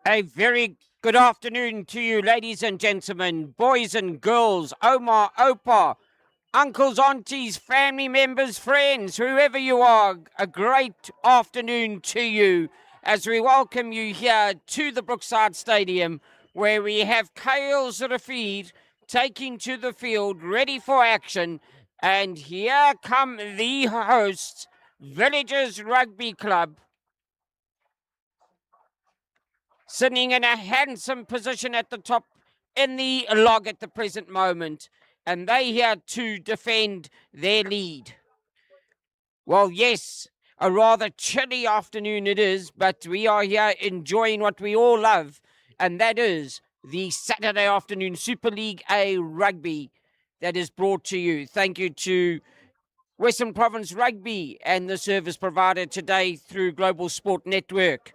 A very good afternoon to you, ladies and gentlemen, boys and girls, Omar, Opa, uncles, aunties, family members, friends, whoever you are. A great afternoon to you as we welcome you here to the Brookside Stadium, where we have Kuils taking to the field, ready for action. And here come the hosts, Villagers Rugby Club, sitting in a handsome position at the top in the log at the present moment. And they here to defend their lead. Well, yes, a rather chilly afternoon it is, but we are here enjoying what we all love, and that is the Saturday afternoon Super League A rugby that is brought to you. Thank you to Western Province Rugby and the service provided today through Global Sport Network.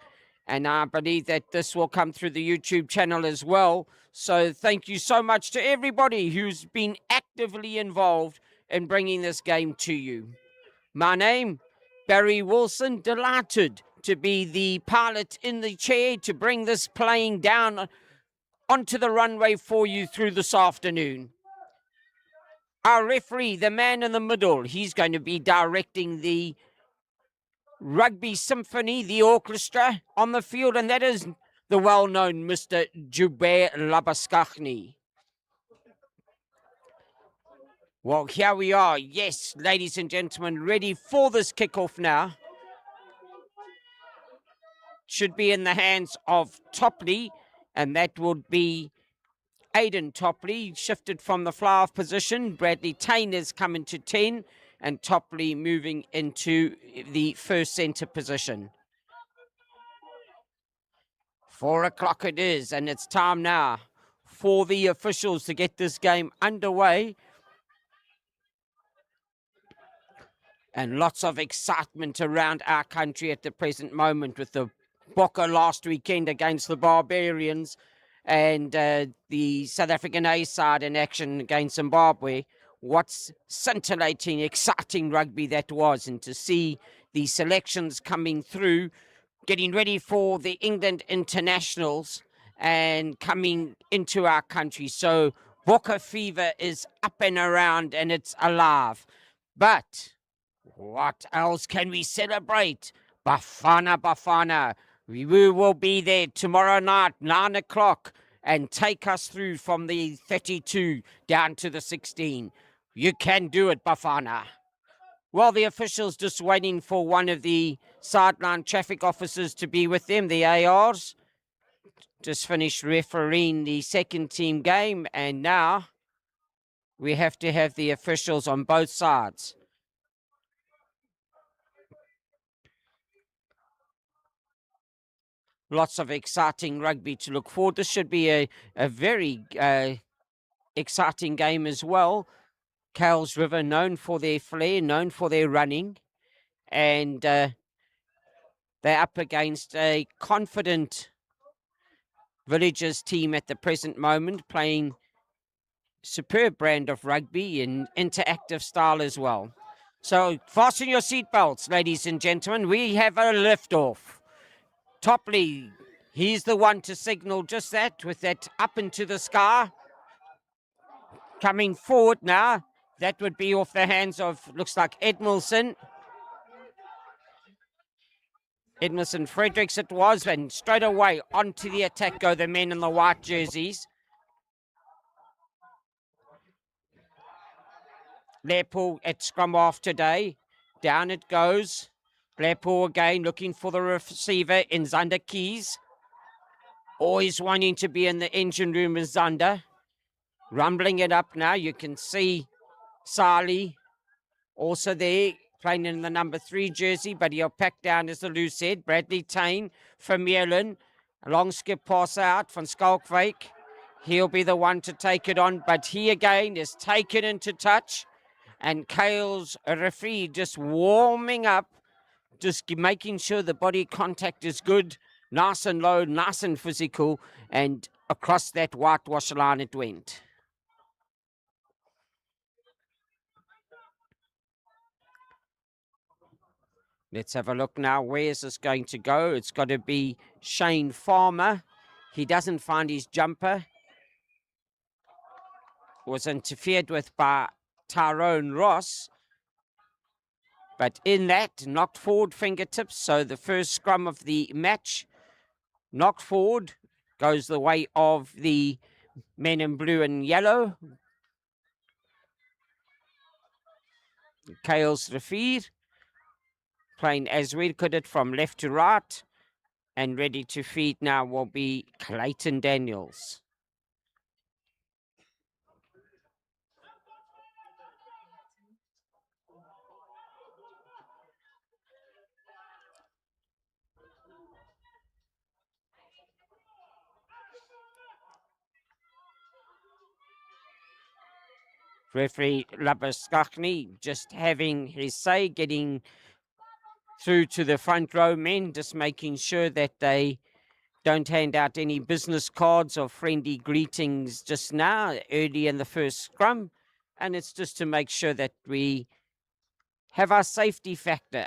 And I believe that this will come through the YouTube channel as well. So thank you so much to everybody who's been actively involved in bringing this game to you. My name, Barry Wilson, delighted to be the pilot in the chair to bring this plane down onto the runway for you through this afternoon. Our referee, the man in the middle, he's going to be directing the Rugby Symphony, the orchestra on the field, and that is the well-known Mr. Joubert Labaskachny. Well, here we are. Yes, ladies and gentlemen, ready for this kickoff now. Should be in the hands of Topley, and that would be Aidan Topley, shifted from the fly-off position. Bradley Taine has come into 10, and Topley moving into the first centre position. 4 o'clock it is, and it's time now for the officials to get this game underway. And lots of excitement around our country at the present moment with the Bokke last weekend against the Barbarians and the South African A side in action against Zimbabwe. What's scintillating, exciting rugby that was, and to see the selections coming through, getting ready for the England internationals and coming into our country. So Bokke fever is up and around and it's alive. But what else can we celebrate? Bafana, Bafana. We will be there tomorrow night, 9 o'clock, and take us through from the 32 down to the 16. You can do it, Bafana. Well, the officials just waiting for one of the sideline traffic officers to be with them, the ARs. Just finished refereeing the second team game, and now we have to have the officials on both sides. Lots of exciting rugby to look forward. This should be a very exciting game as well. Kuils River, known for their flair, known for their running, and they're up against a confident Villagers team at the present moment, playing superb brand of rugby in interactive style as well. So fasten your seatbelts, ladies and gentlemen. We have a liftoff. Topley, he's the one to signal just that, with that up into the sky. Coming forward now, that would be off the hands of, looks like Edmilson Fredericks it was, and straight away onto the attack go the men in the white jerseys. Leopold at scrum off today. Down it goes. Leopold again looking for the receiver in Zander Keys. Always wanting to be in the engine room with Zander. Rumbling it up now. You can see Sali also there, playing in the number 3 jersey, but he'll pack down as the loose head. Bradley Taine from Merlin. A long skip pass out from Skalkwyk. He'll be the one to take it on, but he again is taken into touch. And Kuils referee just warming up, just making sure the body contact is good, nice and low, nice and physical, and across that whitewash line it went. Let's have a look now. Where is this going to go? It's got to be Shane Farmer He doesn't find his jumper. Was interfered with by Tyrone Ross. But in that, knocked forward fingertips. So the first scrum of the match, knocked forward, goes the way of the men in blue and yellow. Kuils Rafir playing as we could it from left to right. And ready to feed now will be Clayton Daniels. Referee Labaskachny just having his say, getting through to the front row men, just making sure that they don't hand out any business cards or friendly greetings just now, early in the first scrum. And it's just to make sure that we have our safety factor.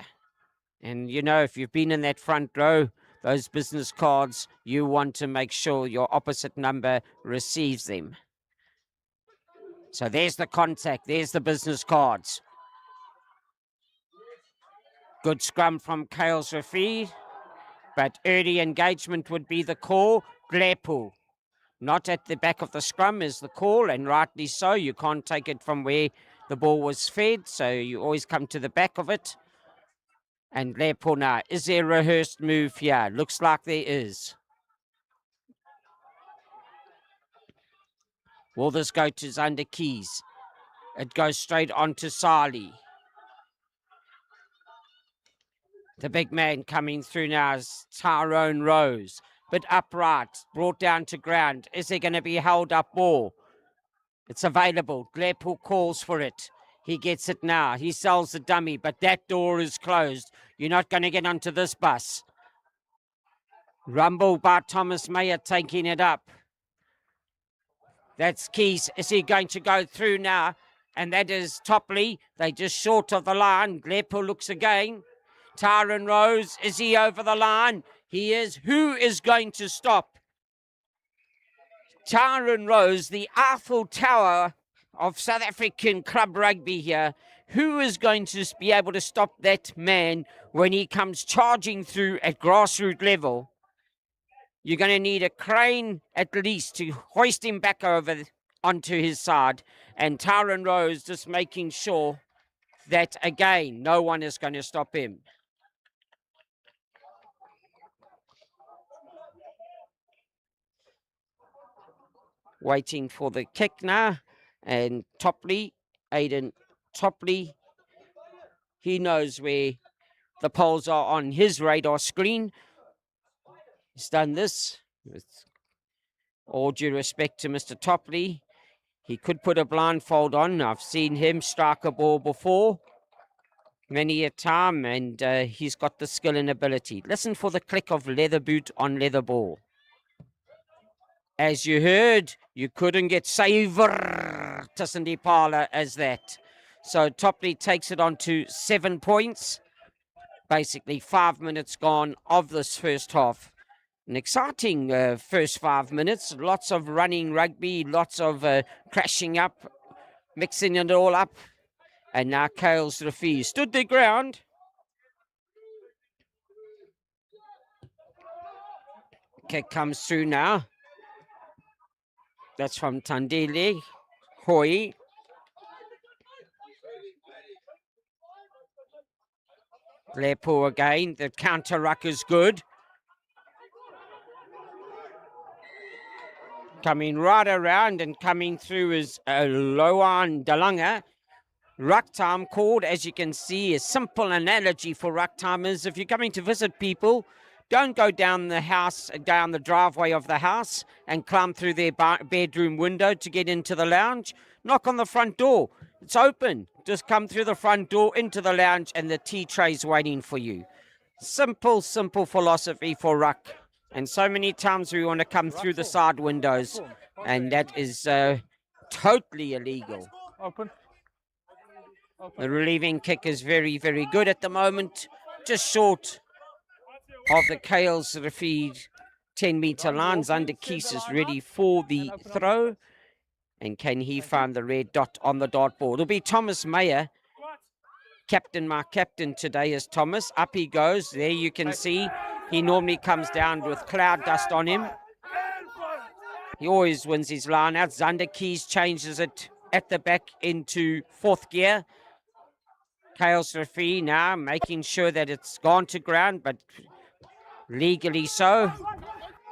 And, you know, if you've been in that front row, those business cards, you want to make sure your opposite number receives them. So there's the contact. There's the business cards. Good scrum from Kuils Rafir. But early engagement would be the call. Glepu. Not at the back of the scrum is the call, and rightly so. You can't take it from where the ball was fed, so you always come to the back of it. And Glepu now. Is there a rehearsed move here? Looks like there is. Will this go to Zander Keys? It goes straight on to Sali. The big man coming through now is Tyrone Rose. But upright, brought down to ground. Is there going to be a held up ball? It's available. Glepu calls for it. He gets it now. He sells the dummy, but that door is closed. You're not going to get onto this bus. Rumble by Thomas Mayer taking it up. That's Keys. Is he going to go through now? And that is Topley. They just short of the line. Glepu looks again. Tyrone Rose, is he over the line? He is. Who is going to stop Tyrone Rose, the Eiffel Tower of South African club rugby here? Who is going to be able to stop that man when he comes charging through at grassroots level? You're going to need a crane at least to hoist him back over onto his side. And Tyrone Rose just making sure that, again, no one is going to stop him. Waiting for the kick now. And Topley, Aiden Topley, he knows where the poles are on his radar screen. He's done this with all due respect to Mr. Topley. He could put a blindfold on. I've seen him strike a ball before, many a time, and he's got the skill and ability. Listen for the click of leather boot on leather ball. As you heard, you couldn't get saver Tisindipala as that. So Topley takes it on to 7 points. Basically 5 minutes gone of this first half. An exciting first 5 minutes. Lots of running rugby, lots of crashing up, mixing it all up. And now Kuils Rafir stood their ground. Kick comes through now. That's from Tandile Hoi. Glepu again. The counter ruck is good. Coming right around and coming through is Loan Dalanga. Ruck time called, as you can see, a simple analogy for ruck time is if you're coming to visit people, don't go down the house, down the driveway of the house and climb through their bedroom window to get into the lounge. Knock on the front door. It's open. Just come through the front door into the lounge and the tea tray's waiting for you. Simple, simple philosophy for ruck. And so many times we want to come through the side windows, and that is totally illegal. Open. The relieving kick is very, very good at the moment. Just short of the Kuils Rafir 10-meter line. Zander Kuils is ready for the throw. And can he find the red dot on the dartboard? It'll be Thomas Mayer. Captain, my captain today is Thomas. Up he goes. There you can see he normally comes down with cloud dust on him. He always wins his line out. Zander Kuils changes it at the back into 4th gear. Kuils referee now making sure that it's gone to ground, but legally so.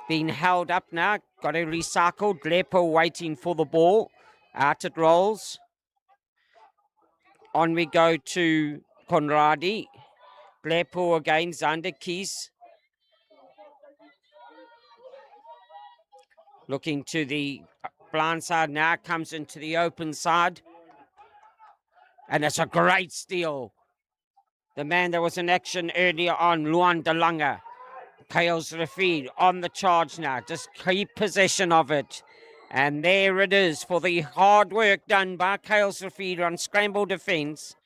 Being held up now. Got to recycle. Glepo waiting for the ball. Out it rolls. On we go to Conradi. Glepo again. Zander Kuils. Looking to the blind side now. Comes into the open side. And it's a great steal. The man that was in action earlier on, Luan Delanga. Kuils referee on the charge now. Just keep possession of it. And there it is for the hard work done by Kuils referee on scramble defence.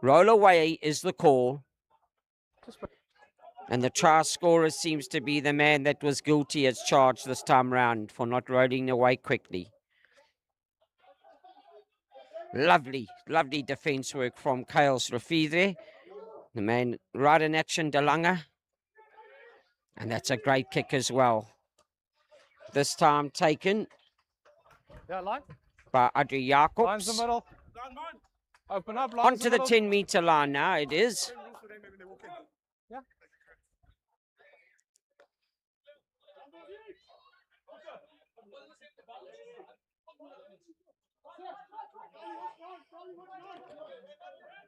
Roll away is the call. And the try scorer seems to be the man that was guilty as charged this time round for not rolling away quickly. Lovely, lovely defence work from Kuils referee there. The man right in action, Delanga. And that's a great kick as well. This time taken by Adri Jacobs. The middle. Open up, onto the 10-meter line now, it is. Yeah.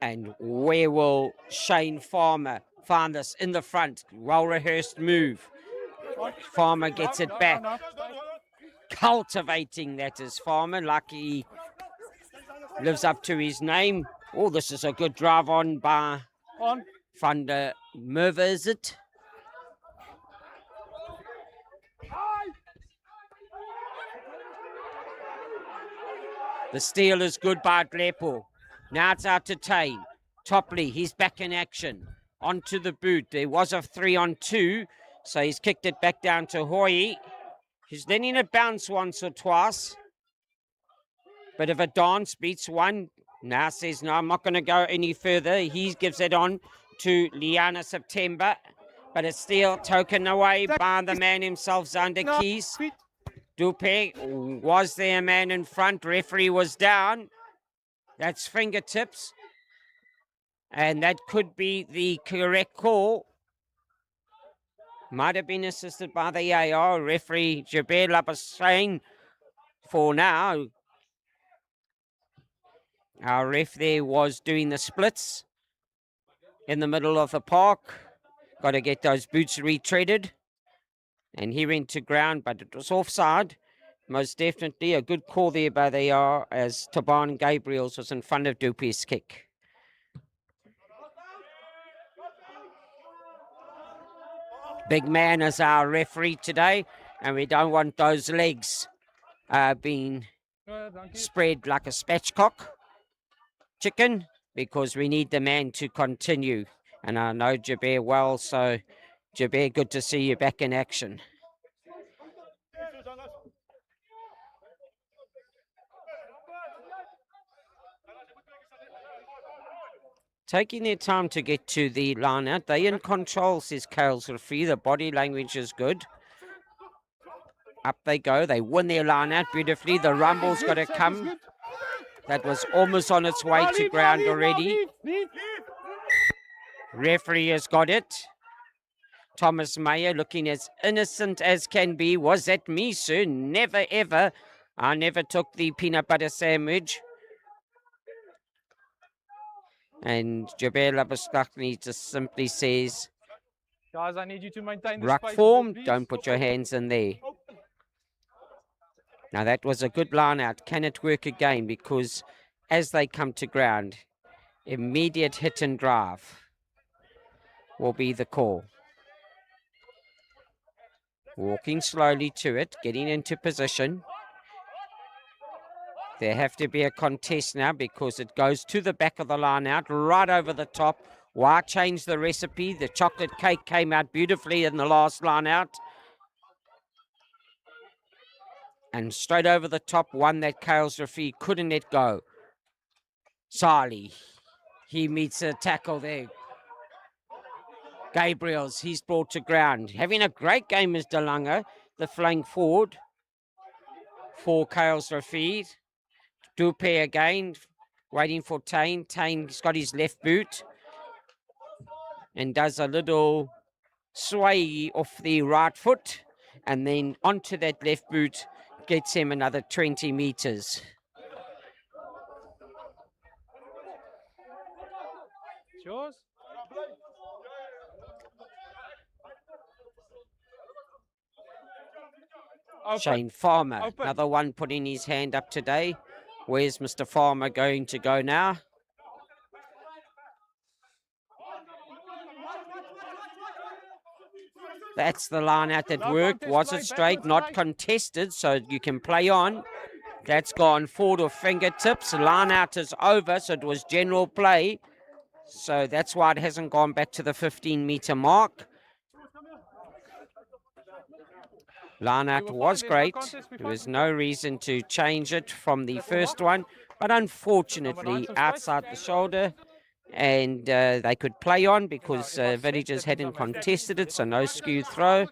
And where will Shane Farmer find this? In the front. Well-rehearsed move. Farmer gets it back. Cultivating, that is Farmer. Like he lives up to his name. Oh, this is a good drive on by Van der Merwe, is it? The steal is good by Glepo. Now it's out to Tain. Topley, he's back in action. Onto the boot. There was a 3-on-2, so he's kicked it back down to Hoy. He's letting it bounce once or twice. Bit of a dance, beats one. Now says, no, I'm not going to go any further. He gives it on to Liana September. But it's still taken away by the man himself, Zander Kuils. Dupe was there, a man in front. Referee was down. That's fingertips. And that could be the correct call. Might have been assisted by the AR. Referee Jaber Labuschagne for now. Our ref there was doing the splits in the middle of the park. Got to get those boots retreaded. And he went to ground, but it was offside. Most definitely a good call there by the AR as Taban Gabriels was in front of Dupe's kick. Big man is our referee today, and we don't want those legs being spread like a spatchcock chicken, because we need the man to continue. And I know Jaber well, so Jaber, good to see you back in action. Taking their time to get to the line out. They in control, says Kuils referee. The body language is good. Up they go. They win their line out beautifully. The rumble's got to come. That was almost on its way to ground already. Referee has got it. Thomas Mayer looking as innocent as can be. Was that me, sir? Never, ever. I never took the peanut butter sandwich. And Jaber Labuschagne just simply says, guys, I need you to maintain the ruck form, don't put your hands in there. Now that was a good line out. Can it work again? Because as they come to ground, immediate hit and drive will be the call. Walking slowly to it, getting into position. There have to be a contest now because it goes to the back of the line out, right over the top. Why change the recipe? The chocolate cake came out beautifully in the last line out. And straight over the top, one that Kuils referee couldn't let go. Sali, he meets a tackle there. Gabriels, he's brought to ground. Having a great game is DeLanga, the flank forward for Kuils referee. Dupe again, waiting for Tain. Tain's got his left boot and does a little sway off the right foot, and then onto that left boot, gets him another 20 meters. It's yours. Open. Shane Farmer, Open. another one putting his hand up today. Where's Mr. Farmer going to go now? That's the line out that worked. Was it straight? Not contested, so you can play on. That's gone forward of fingertips. Line out is over, so it was general play. So that's why it hasn't gone back to the 15-meter mark. Line out was great. There was no reason to change it from the first one, but unfortunately outside the shoulder, and they could play on because Villagers hadn't contested it, so no skew throw,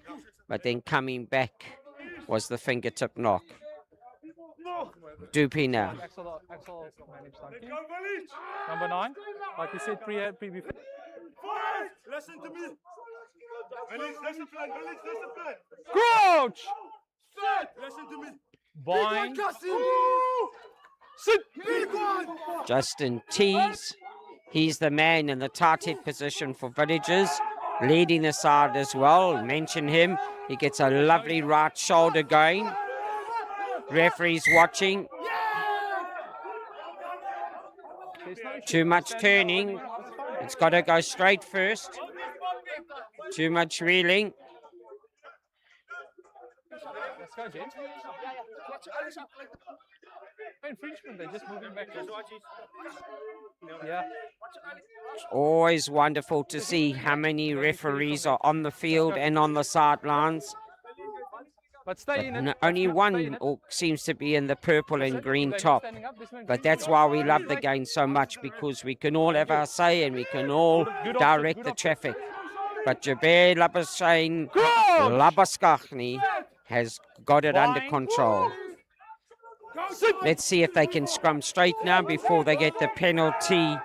but then coming back was the fingertip knock. Dupe now. Number 9, like you said before. Listen to me. Listen plan. Crouch! Listen to me. Bind. Sit. Justin Tees. He's the man in the tight head position for Villagers, leading the side as well. Mention him. He gets a lovely right shoulder going. Referee's watching. Too much turning. It's got to go straight first. Too much reeling. Let's go, gents. Infringement, they're just moving back. Yeah. It's always wonderful to see how many referees are on the field and on the sidelines. But stay in it. Only one seems to be in the purple and green top. But that's why we love the game so much, because we can all have our say and we can all direct the traffic. But Jaber Labashain Labaskachni has got it under control. Let's see if they can scrum straight now before they get the penalty.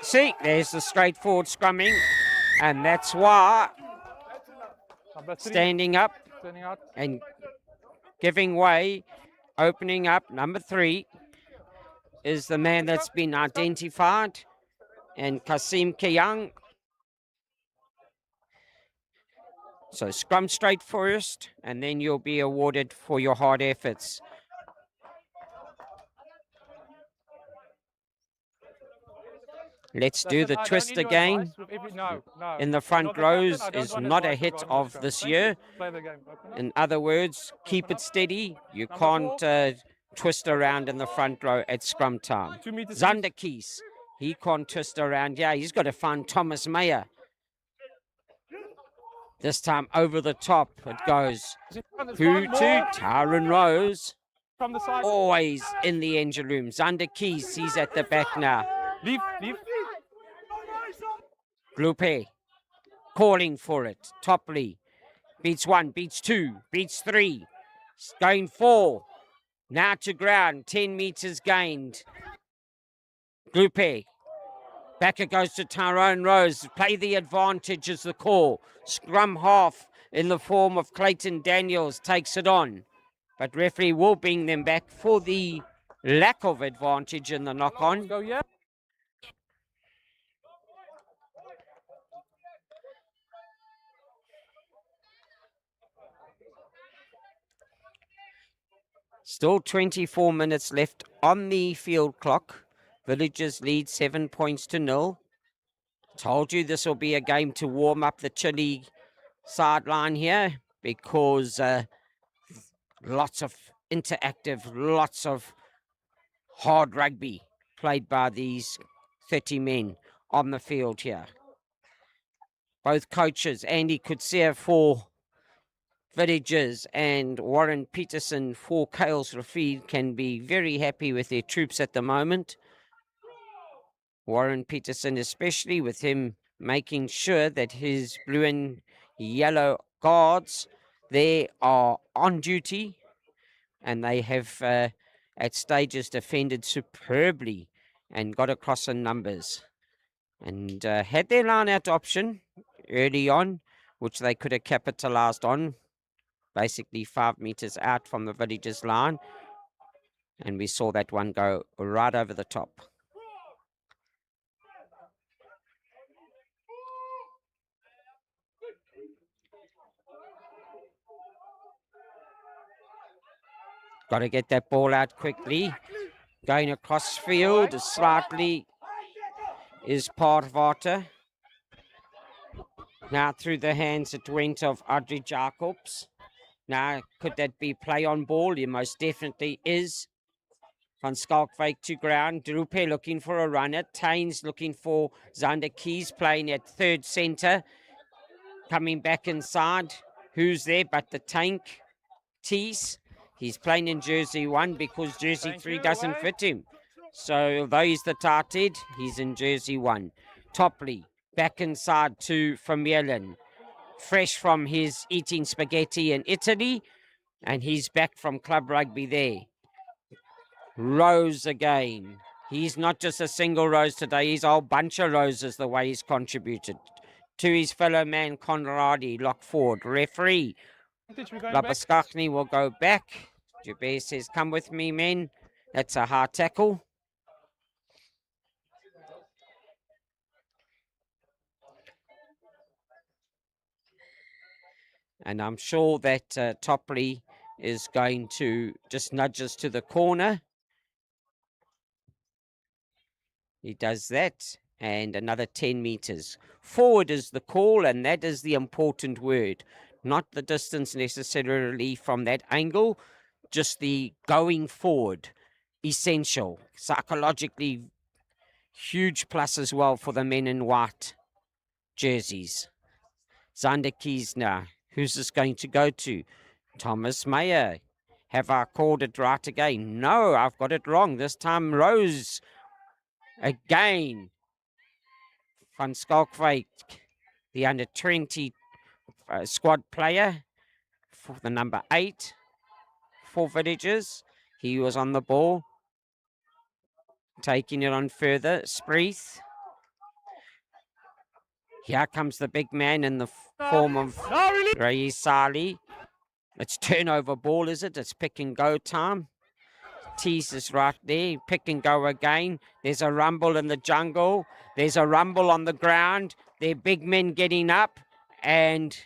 See, there's the straightforward scrumming, and that's why standing up and giving way, opening up, number 3 is the man that's been identified, and Kasim Kiyang. So scrum straight first, and then you'll be awarded for your hard efforts. Let's do the twist again. In the front rows is not a hit of this year. In other words, keep it steady. You can't twist around in the front row at scrum time. Zander Kies, he can't twist around. Yeah, he's got to find Thomas Meyer. This time over the top it goes. Who to? Taran Rose. Always in the engine room. Zander Kies, he's at the back now. Leave. Glupe calling for it. Topley beats 1, beats 2, beats 3. Going 4. Now to ground. 10 meters gained. Glupe. Back it goes to Tyrone Rose. Play the advantage is the call. Scrum half in the form of Clayton Daniels takes it on. But referee will bring them back for the lack of advantage in the knock-on. Go, yeah. Still 24 minutes left on the field clock. Villagers lead 7 points to 0. Told you this will be a game to warm up the Chile sideline here, because lots of interactive, lots of hard rugby played by these 30 men on the field here. Both coaches, Andy Kuils for Villages and Warren Peterson for Kuils Rugby, can be very happy with their troops at the moment. Warren Peterson especially, with him making sure that his blue and yellow guards, they are on duty, and they have at stages defended superbly and got across in numbers, and had their line out option early on, which they could have capitalized on, basically 5 meters out from the Villages line, and we saw that one go right over the top. Got to get that ball out quickly. Going across field slightly is Parvater. Now through the hands it went of Audrey Jacobs. Now, could that be play on ball? It most definitely is. Van Skalkwyk to ground. Drupe looking for a runner. Taines looking for Zander Keys playing at third centre. Coming back inside. Who's there but the tank? Tees. He's playing in jersey 1 because jersey 3 doesn't fit him. So although he's the tarted, he's in jersey 1. Topley back inside to Vermeulen. Fresh from his eating spaghetti in Italy. And he's back from club rugby there. Rose again. He's not just a single rose today. He's a whole bunch of roses the way he's contributed. To his fellow man Conradi, lock forward. Referee Labaskachny will go back. Jabez says, come with me, men. That's a hard tackle. And I'm sure that Topley is going to just nudge us to the corner. He does that. And another 10 meters. Forward is the call, and that is the important word. Not the distance necessarily from that angle, just the going forward. Essential. Psychologically, huge plus as well for the men in white jerseys. Zander Keys now. Who's this going to go to? Thomas Meyer. Have I called it right again? No, I've got it wrong. This time Rose again. Van Skalkwyk, the under-20 squad player for the number 8 for Villages. He was on the ball. Taking it on further. Spreeth. Here comes the big man in the form of Ray Sali. It's turnover ball, is it? It's pick and go time. Tease is right there. Pick and go again. There's a rumble in the jungle. There's a rumble on the ground. They're big men getting up. And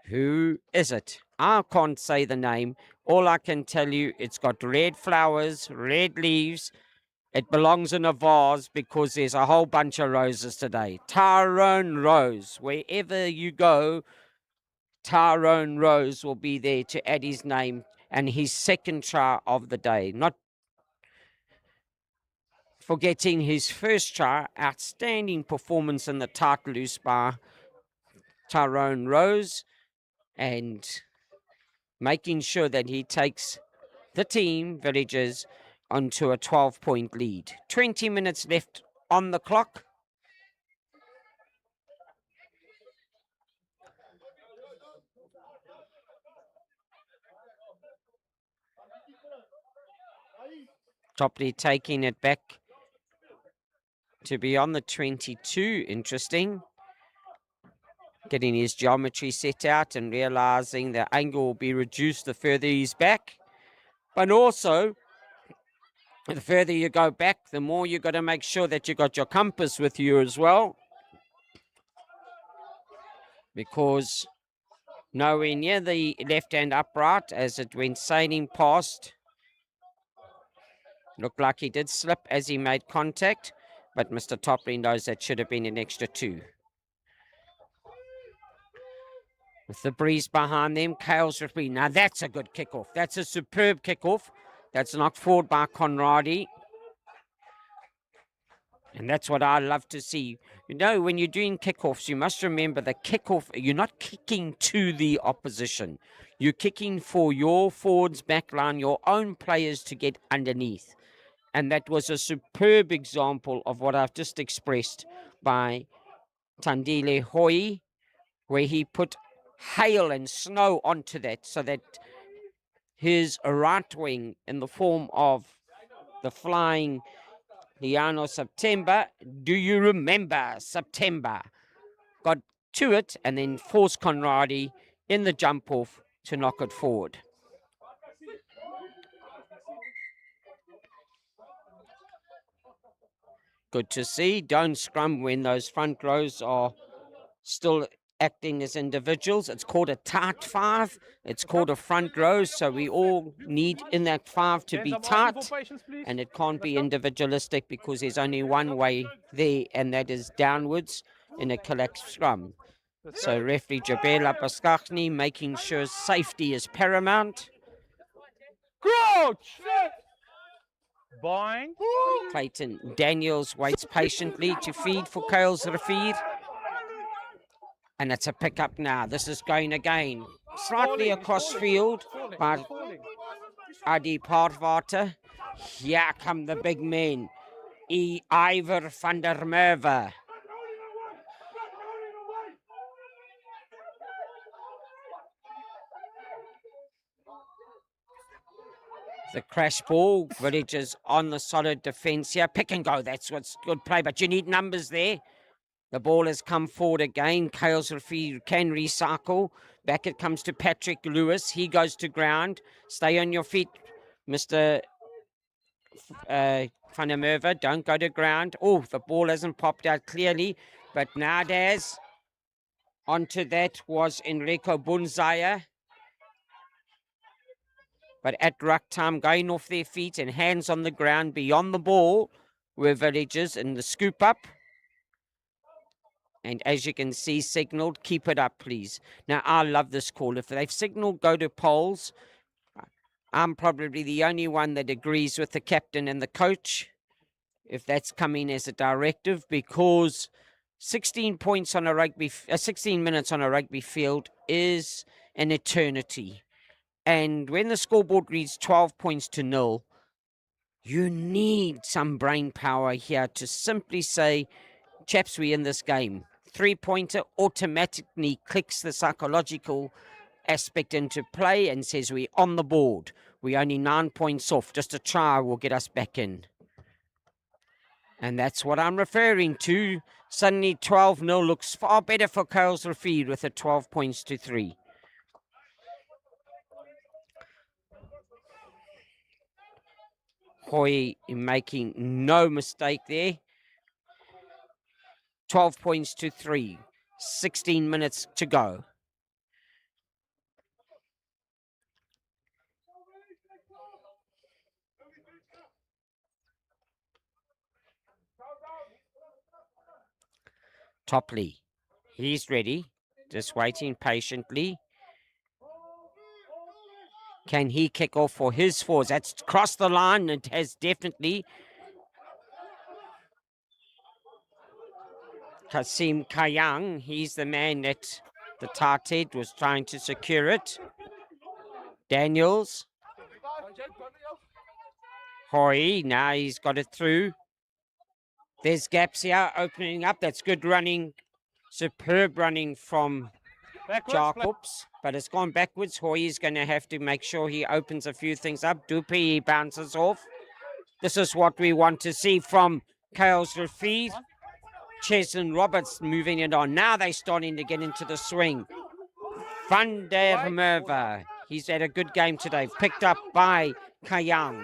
who is it? I can't say the name. All I can tell you, it's got red flowers, red leaves. It belongs in a vase because there's a whole bunch of roses today. Tyrone Rose. Wherever you go, Tyrone Rose will be there to add his name and his second try of the day. Not forgetting his first try, outstanding performance in the tight loose by Tyrone Rose, and making sure that he takes the team, Villages, onto a 12-point lead. 20 minutes left on the clock. Topley taking it back to be on the 22. Interesting. Getting his geometry set out and realizing the angle will be reduced the further he's back. But also, the further you go back, the more you've got to make sure that you got your compass with you as well. Because nowhere near the left-hand upright as it went sailing past. Looked like he did slip as he made contact, but Mr. Topley knows that should have been an extra 2. With the breeze behind them, Kuils Rugby. Now that's a good kickoff. That's a superb kickoff. That's knocked forward by Conradi. And that's what I love to see. You know, when you're doing kickoffs, you must remember the kickoff, you're not kicking to the opposition. You're kicking for your forwards, backline, your own players to get underneath. And that was a superb example of what I've just expressed by Tandile Hoi, where he put hail and snow onto that so that his right wing, in the form of the flying Liano September, do you remember September? Got to it and then forced Conradi in the jump off to knock it forward. Good to see. Don't scrum when those front rows are still acting as individuals. It's called a tight five. It's called a front row. So we all need in that five to be tight. And it can't be individualistic because there's only one way there, and that is downwards in a collapsed scrum. So referee Jabela Baskachni making sure safety is paramount. Crouch! Bind. Clayton Daniels waits patiently to feed for Kuils Rafid. And it's a pickup now. This is going again. Slightly across field by Adi Parvata. Here come the big men. Ivor van der Merwe. The crash ball, Villagers on the solid defence here. Pick and go, that's what's good play, but you need numbers there. The ball has come forward again. Kuils Rafid can recycle. Back it comes to Patrick Lewis. He goes to ground. Stay on your feet, Mr. Van der Merwe. Don't go to ground. Oh, the ball hasn't popped out clearly, but nowadays onto that was Enrico Bunzaya. But at ruck time, going off their feet and hands on the ground beyond the ball were Villagers in the scoop up. And as you can see, signalled, keep it up, please. Now, I love this call. If they've signalled go to polls, I'm probably the only one that agrees with the captain and the coach, if that's coming as a directive, because 16 points on a 16 minutes on a rugby field is an eternity. And when the scoreboard reads 12 points to 0, you need some brain power here to simply say, chaps, we in this game. 3-pointer automatically clicks the psychological aspect into play and says we're on the board. We're only 9 points off. Just a try will get us back in. And that's what I'm referring to. Suddenly 12-0 looks far better for Kuils Rafid with a 12 points to 3. Hoi making no mistake there. 12 points to 3. 16 minutes to go. Topley. He's ready. Just waiting patiently. Can he kick off for his forwards? That's crossed the line. It has definitely. Kasim Kayang, he's the man that the tight head was trying to secure it. Daniels. Hoi, now he's got it through. There's gaps here opening up. That's good running. Superb running from Jacobs, but it's gone backwards. Hoi is going to have to make sure he opens a few things up. Dupe, he bounces off. This is what we want to see from Kuils Rafid. Ches and Roberts moving it on. Now they're starting to get into the swing. Van der Merwe. He's had a good game today. Picked up by Kayang.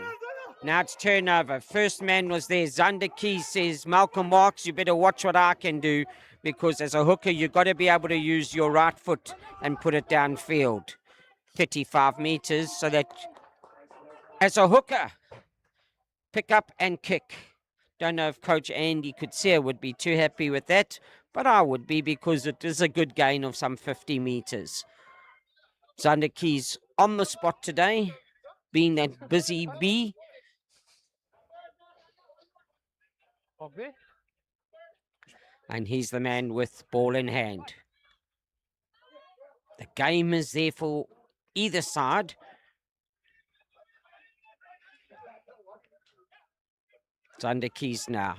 Now it's turnover. First man was there. Zander Key says, Malcolm Marks, you better watch what I can do, because as a hooker, you've got to be able to use your right foot and put it downfield. 35 meters, so that as a hooker, pick up and kick. Don't know if Coach Andy Kutsia would be too happy with that, but I would be, because it is a good gain of some 50 meters. Zander Key's on the spot today, being that busy bee. And he's the man with ball in hand. The game is there for either side. It's under Keys now.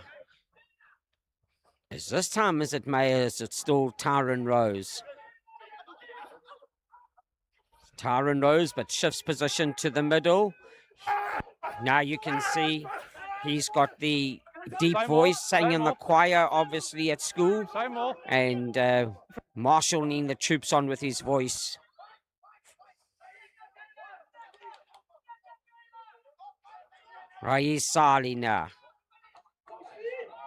This time is it Mayer? Is it still Tyron Rose? Tyron Rose, but shifts position to the middle. Now you can see he's got the deep voice sang in the choir, obviously at school, and marshalling the troops on with his voice. Right, he's Sali now.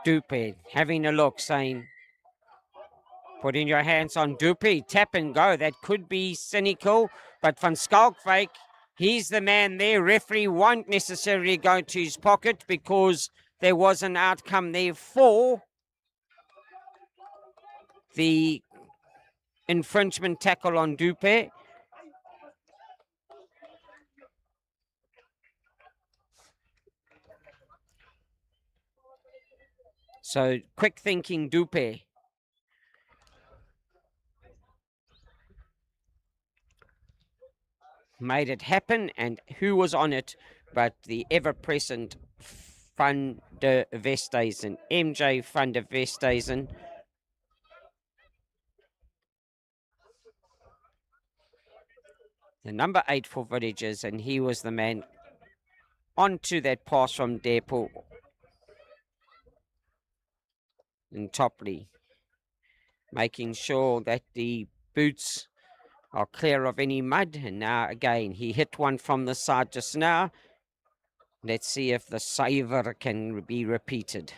Dupe having a look, saying, putting your hands on Dupe, tap and go. That could be cynical, but Van Schalkwyk, he's the man there. Referee won't necessarily go to his pocket because there was an outcome there for the infringement tackle on Dupe. So quick thinking Dupe. Made it happen, and who was on it but the ever-present Van der Westhuizen, MJ Van der Westhuizen. The number 8 for Villages, and he was the man onto that pass from Depo and Topley, making sure that the boots are clear of any mud. And now again, he hit one from the side just now. Let's see if the saver can be repeated.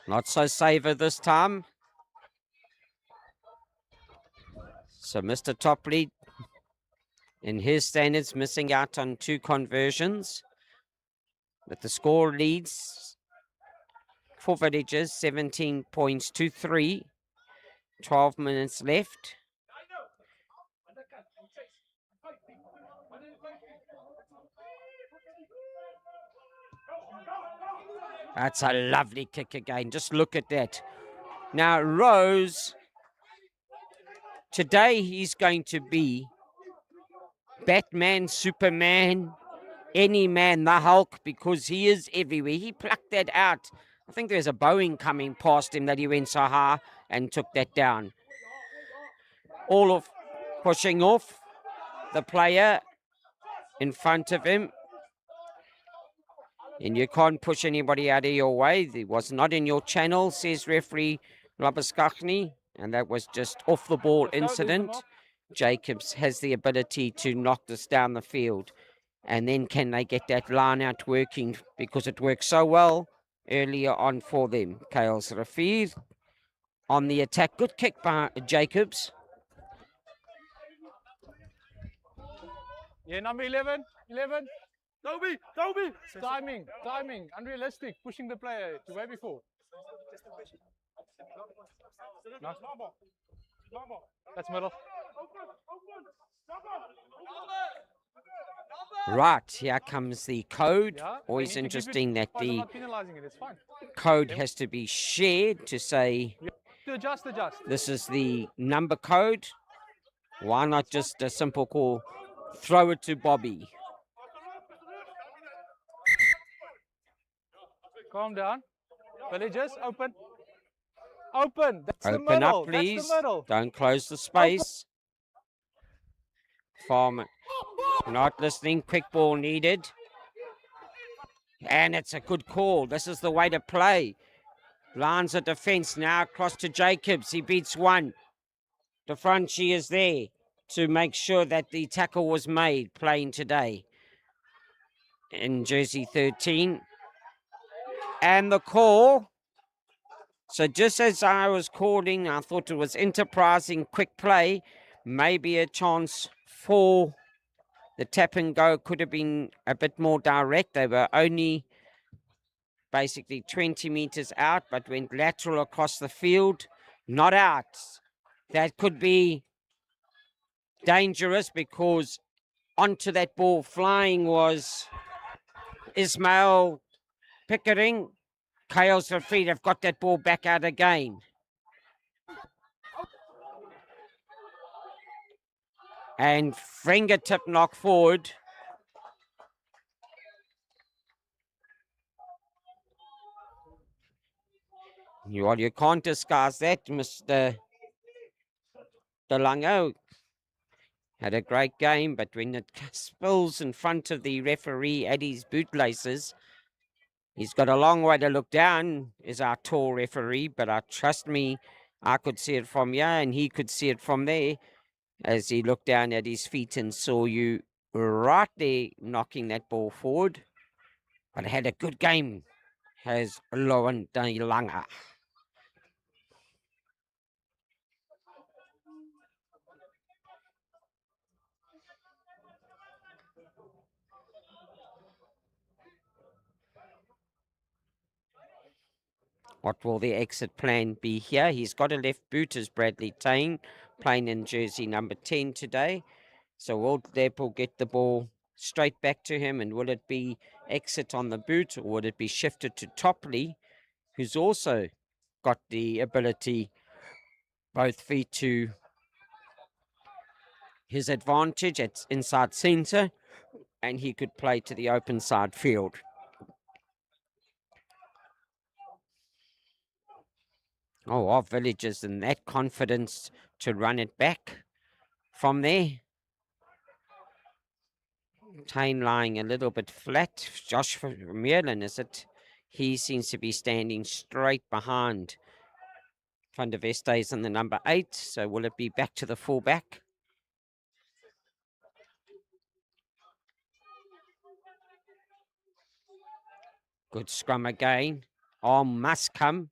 Not so saver this time. So Mr. Topley, in his standards, missing out on 2 conversions. But the score leads for Villages, 17 points to 3. 12 minutes left. That's a lovely kick again. Just look at that. Now, Rose, today he's going to be Batman, Superman, any man, the Hulk, because he is everywhere. He plucked that out. I think there's a Boeing coming past him that he went so high and took that down. All of pushing off the player in front of him. And you can't push anybody out of your way. It was not in your channel, says referee Labaskachny. And that was just off the ball incident. Jacobs has the ability to knock this down the field. And then can they get that line out working, because it worked so well earlier on for them. Kuils Rafir on the attack. Good kick by Jacobs. Yeah, number 11. Toby! Timing, unrealistic, pushing the player to way before. No. That's middle. Right, here comes the code. Yeah, Always interesting that the it's fine. code has to be shared to say To adjust. this is the number code. Why not just a simple call, throw it to Bobby? Calm down. Villages, open. That's the Open middle. up, please. That's the middle. Don't close the space. Farmer not listening. Quick ball needed. And it's a good call. This is the way to play. Lines of defense now across to Jacobs. He beats one. De Franchi is there to make sure that the tackle was made, playing today in jersey 13. And the call. So just as I was calling, I thought it was enterprising, quick play. Maybe a chance for the tap and go could have been a bit more direct. They were only basically 20 meters out, but went lateral across the field. Not out. That could be dangerous, because onto that ball flying was Ismail Pickering. Kuils for feet have got that ball back out again. And fingertip knock forward. Well, you can't discuss that, Mr. DeLango. Had a great game, but when it spills in front of the referee at his bootlaces, he's got a long way to look down, is our tall referee, but trust me, I could see it from here, and he could see it from there, as he looked down at his feet and saw you right there knocking that ball forward. But had a good game, has Lauren DeLanga. What will the exit plan be here? He's got a left boot as Bradley Tain, playing in jersey number 10 today. So will Deppel get the ball straight back to him, and will it be exit on the boot, or would it be shifted to Topley, who's also got the ability, both feet to his advantage at inside centre, and he could play to the open side field. Oh, our villagers in that confidence to run it back from there. Tain lying a little bit flat. Josh Merlin, is it? He seems to be standing straight behind Van der Vestes in the number 8. So will it be back to the fullback? Good scrum again. Oh, must come.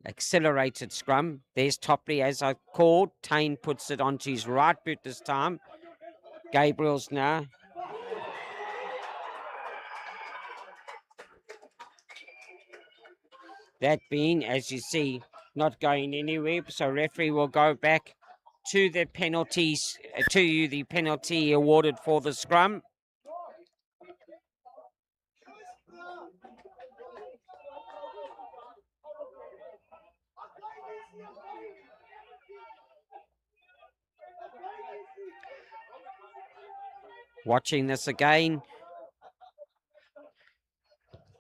Accelerated scrum. There's Topley, as I called. Tain puts it onto his right boot this time. Gabriel's now. That being, as you see, not going anywhere. So referee will go back to the penalties, to the penalty awarded for the scrum. Watching this again.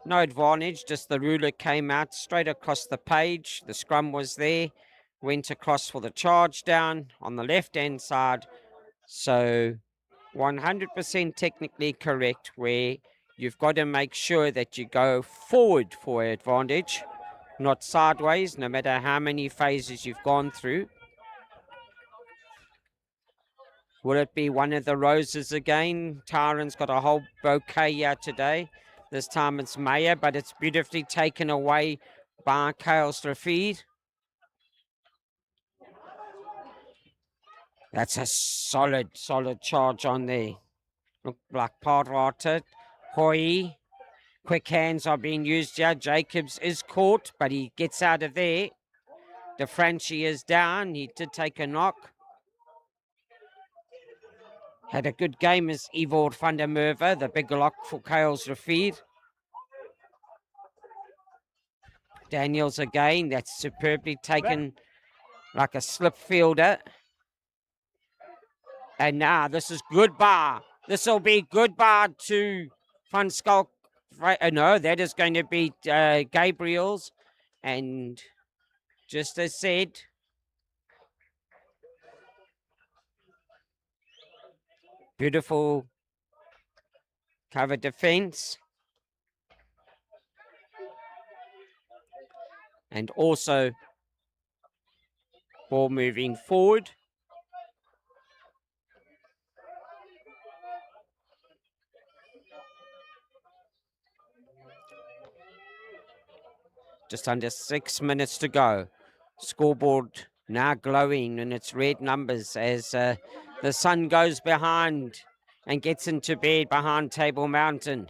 No advantage, just the ruler came out straight across the page. The scrum was there, went across for the charge down on the left-hand side. So 100% technically correct, where you've got to make sure that you go forward for advantage, not sideways, no matter how many phases you've gone through. Will it be one of the roses again? Taran's got a whole bouquet here today. This time it's Maya, but it's beautifully taken away by Kuils Rafid. That's a solid charge on there. Look like Parrata, Hoy. Quick hands are being used here. Jacobs is caught, but he gets out of there. De Franchi is down. He did take a knock. Had a good game as Evald van der Merwe, the big lock for Kuils Rafid. Daniels again, that's superbly taken like a slip fielder. And now this is goodbye. This will be goodbye to Van Skalk. No, that is going to be Gabriel's. And just as said, beautiful cover defense. And also ball moving forward. Just under 6 minutes to go. Scoreboard now glowing in its red numbers as the sun goes behind and gets into bed behind Table Mountain.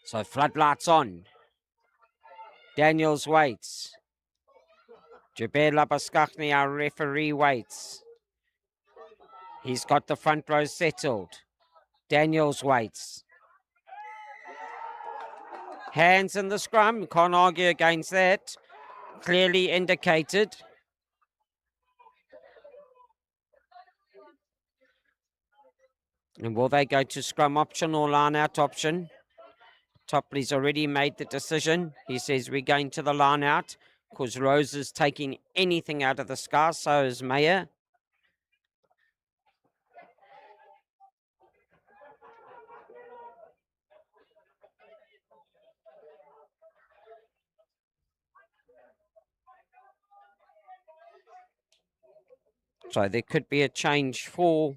So floodlights on. Daniels waits. Jaber Labaskachny, our referee, waits. He's got the front row settled. Daniels waits. Hands in the scrum. Can't argue against that. Clearly indicated. And will they go to scrum option or line out option? Topley's already made the decision. He says we're going to the line out because Rose is taking anything out of the sky. So is Mayer. So there could be a change for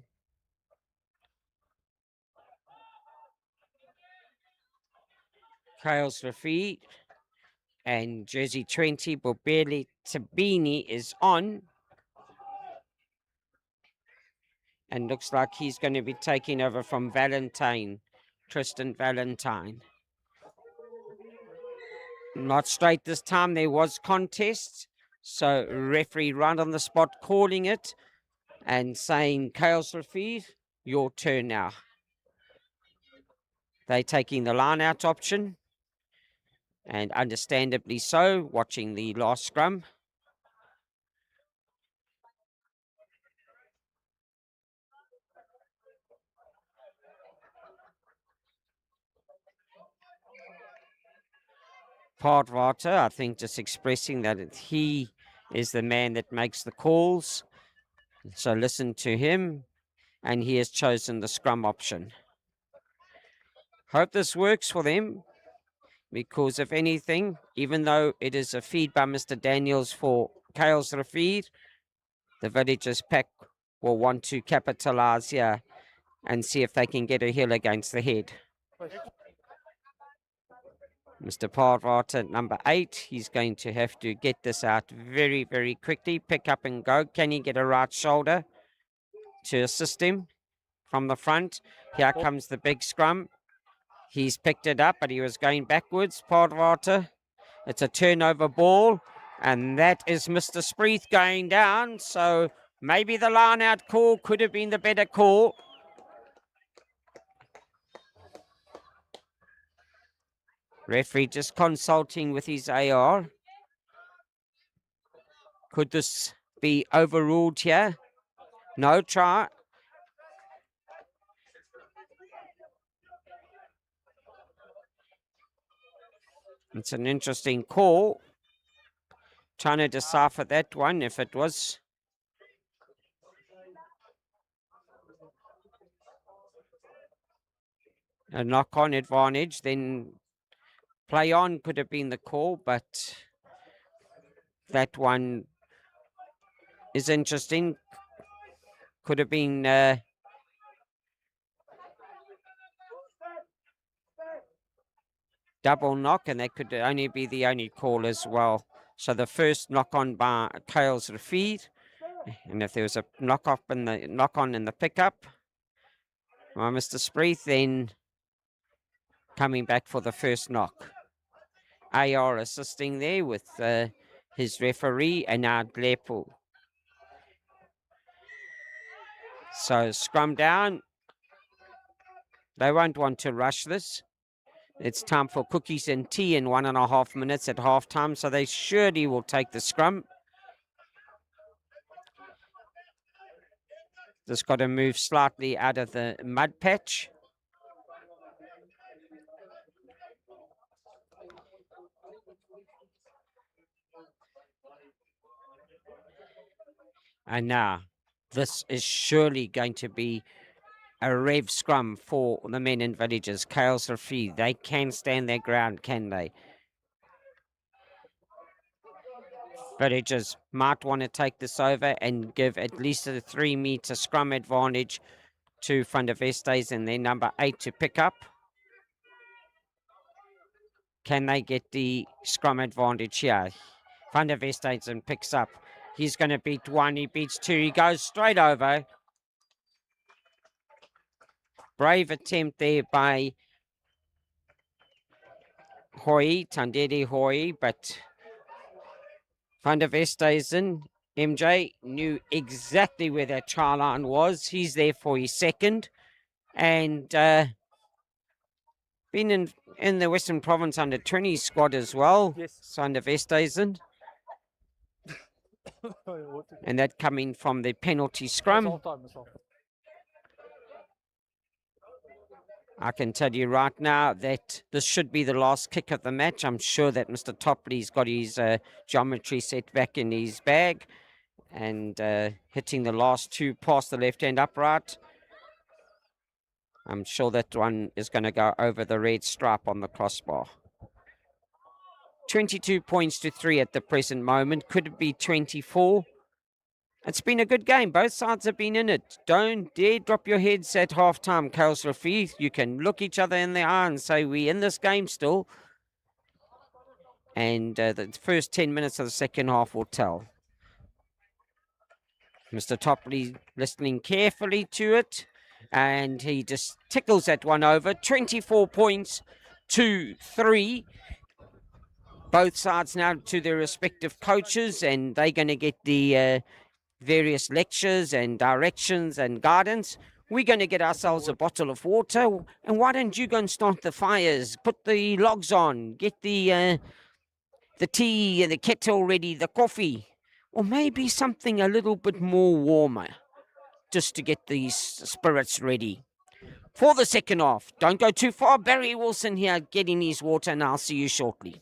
Kuils Rafi, and jersey 20, Bobeli Tabini is on. And looks like he's going to be taking over from Valentine, Tristan Valentine. Not straight this time. There was contest. So referee right on the spot calling it and saying, Kuils Rafi, your turn now. They're taking the line out option. And understandably so, watching the last scrum. Partwater, I think, just expressing that he is the man that makes the calls. So listen to him. And he has chosen the scrum option. Hope this works for them. Because if anything, even though it is a feed by Mr. Daniels for Kuils Rafi, the Villagers pack will want to capitalize here and see if they can get a hill against the head. Mr. Partwater, number 8, he's going to have to get this out very, very quickly. Pick up and go. Can he get a right shoulder to assist him from the front? Here comes the big scrum. He's picked it up, but he was going backwards. Partwater. It's a turnover ball, and that is Mr. Spreeth going down. So maybe the line-out call could have been the better call. Referee just consulting with his AR. Could this be overruled here? No try. It's an interesting call. Trying to decipher that one. If it was a knock-on advantage, then play on could have been the call, but that one is interesting. Could have been double knock, and that could only be the only call as well. So the first knock-on by Kuils Rafi, and if there was a knock-on in the pickup by Mr. Spreeth, then coming back for the first knock. AR assisting there with his referee, Anand Lepo. So scrum down. They won't want to rush this. It's time for cookies and tea in 1.5 minutes at halftime, so they surely will take the scrum. Just got to move slightly out of the mud patch. And now, this is surely going to be a rev scrum for the men in Villagers. Kuils Rafi, they can stand their ground, can they? Villagers might want to take this over and give at least a 3-meter scrum advantage to Van der Vestes and their number 8 to pick up. Can they get the scrum advantage here? Van der Vestes and picks up. He's going to beat 1, he beats 2, he goes straight over. Brave attempt there by Tandere Hoi, but Van der Westhuizen, MJ, knew exactly where that try line was. He's there for his second. And been in the Western Province under 20 squad as well. Yes. Van der Westhuizen. And that coming from the penalty scrum. Half time, that's all. I can tell you right now that this should be the last kick of the match. I'm sure that Mr. Topley's got his geometry set back in his bag and hitting the last two past the left-hand upright. I'm sure that one is going to go over the red stripe on the crossbar. 22 points to 3 at the present moment. Could it be 24? It's been a good game. Both sides have been in it. Don't dare drop your heads at half-time, Kuils Rugby. You can look each other in the eye and say, we're in this game still. And the first 10 minutes of the second half will tell. Mr. Topley listening carefully to it. And he just tickles that one over. 24 points to 3. Both sides now to their respective coaches. And they're going to get the various lectures and directions and guidance. We're going to get ourselves a bottle of water. And why don't you go and start the fires? Put the logs on. Get the tea and the kettle ready, the coffee. Or maybe something a little bit more warmer. Just to get these spirits ready. For the second half. Don't go too far. Barry Wilson here getting his water, and I'll see you shortly.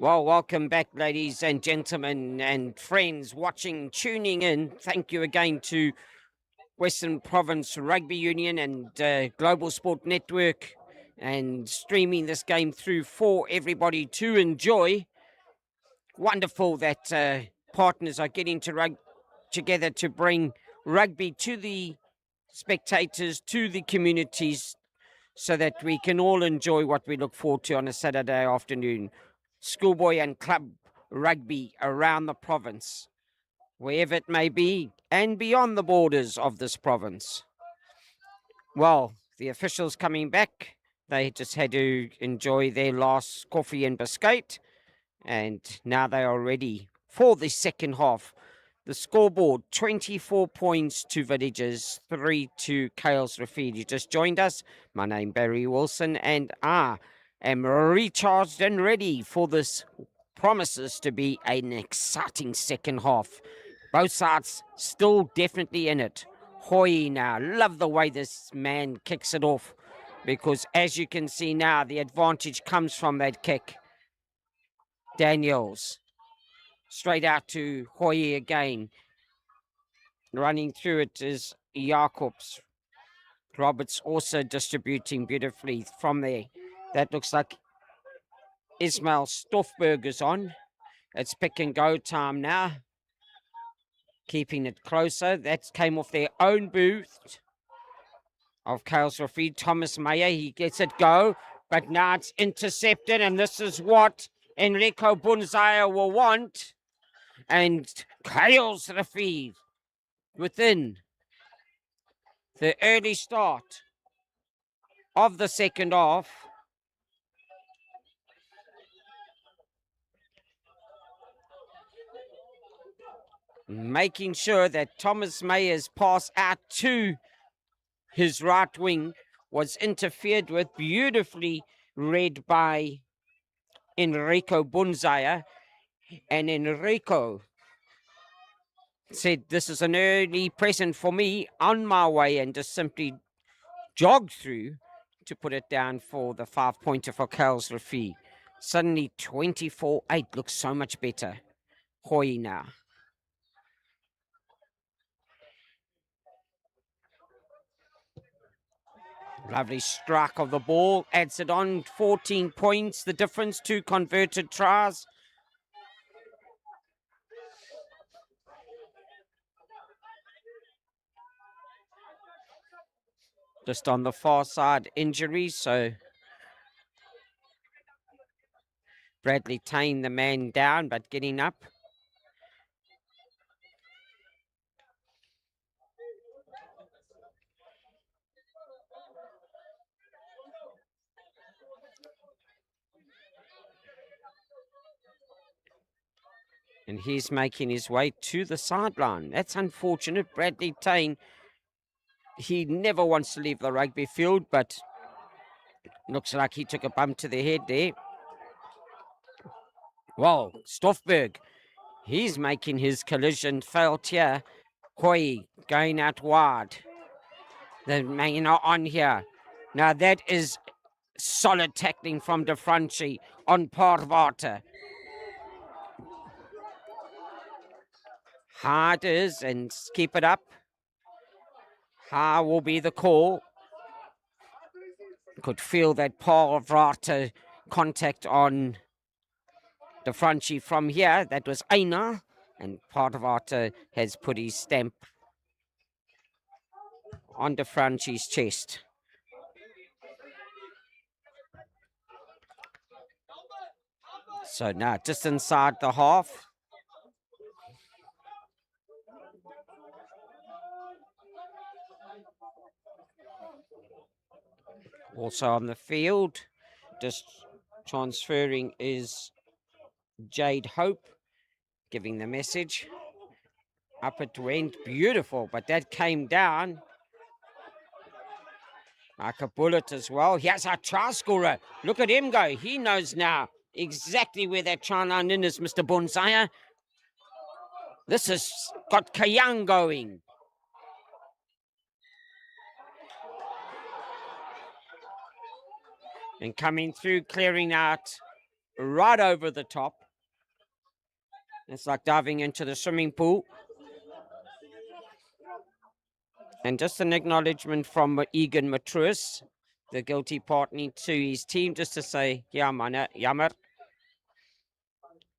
Well, welcome back, ladies and gentlemen and friends watching, tuning in. Thank you again to Western Province Rugby Union and Global Sport Network and streaming this game through for everybody to enjoy. Wonderful that partners are getting together to bring rugby to the spectators, to the communities, so that we can all enjoy what we look forward to on a Saturday afternoon. Schoolboy and club rugby around the province, wherever it may be, and beyond the borders of this province. Well, the officials coming back, they just had to enjoy their last coffee and biscuit, and now they are ready for the second half. The scoreboard, 24 points to Villages, 3 to Kuils Rugby. You just joined us. My name Barry Wilson, and I am recharged and ready for this promises to be an exciting second half. Both sides still definitely in it. Hoy now, love the way this man kicks it off, because as you can see now, the advantage comes from that kick. Daniels, straight out to Hoy again. Running through it is Jacobs. Roberts also distributing beautifully from there. That looks like Ismail Stoffberg is on. It's pick and go time now. Keeping it closer. That came off their own booth of Kuils Rugby. Thomas Meyer, he gets it go, but now it's intercepted, and this is what Enrico Bunzaya will want. And Kuils Rugby within the early start of the second half. Making sure that Thomas Mayer's pass out to his right wing was interfered with, beautifully read by Enrico Bunzaya. And Enrico said, this is an early present for me on my way, and just simply jogged through to put it down for the 5-pointer for Kuils Rugby. Suddenly 24-8 looks so much better. Hoy now. Lovely strike of the ball, adds it on, 14 points, the difference, 2 converted tries. Just on the far side, injuries, so Bradley Tane, the man down, but getting up. And he's making his way to the sideline. That's unfortunate. Bradley Tane, he never wants to leave the rugby field, but looks like he took a bump to the head there. Well, Stoffberg, he's making his collision felt here. Hoy going out wide. The man on here. Now that is solid tackling from De Franchi on Parvata. Hard is, and keep it up. High will be the call. Could feel that Parvata contact on De Franchi from here. That was Aina, and Parvata has put his stamp on De Franchi's chest. So now just inside the half. Also on the field, just transferring is Jade Hope, giving the message. Up it went, beautiful, but that came down like a bullet as well. Here's our try scorer. Look at him go. He knows now exactly where that try line in is, Mr. Bunzaya. This has got Kayang going. And coming through, clearing out right over the top. It's like diving into the swimming pool. And just an acknowledgement from Egan Matruis, the guilty party, to his team, just to say, yeah, man, jammer.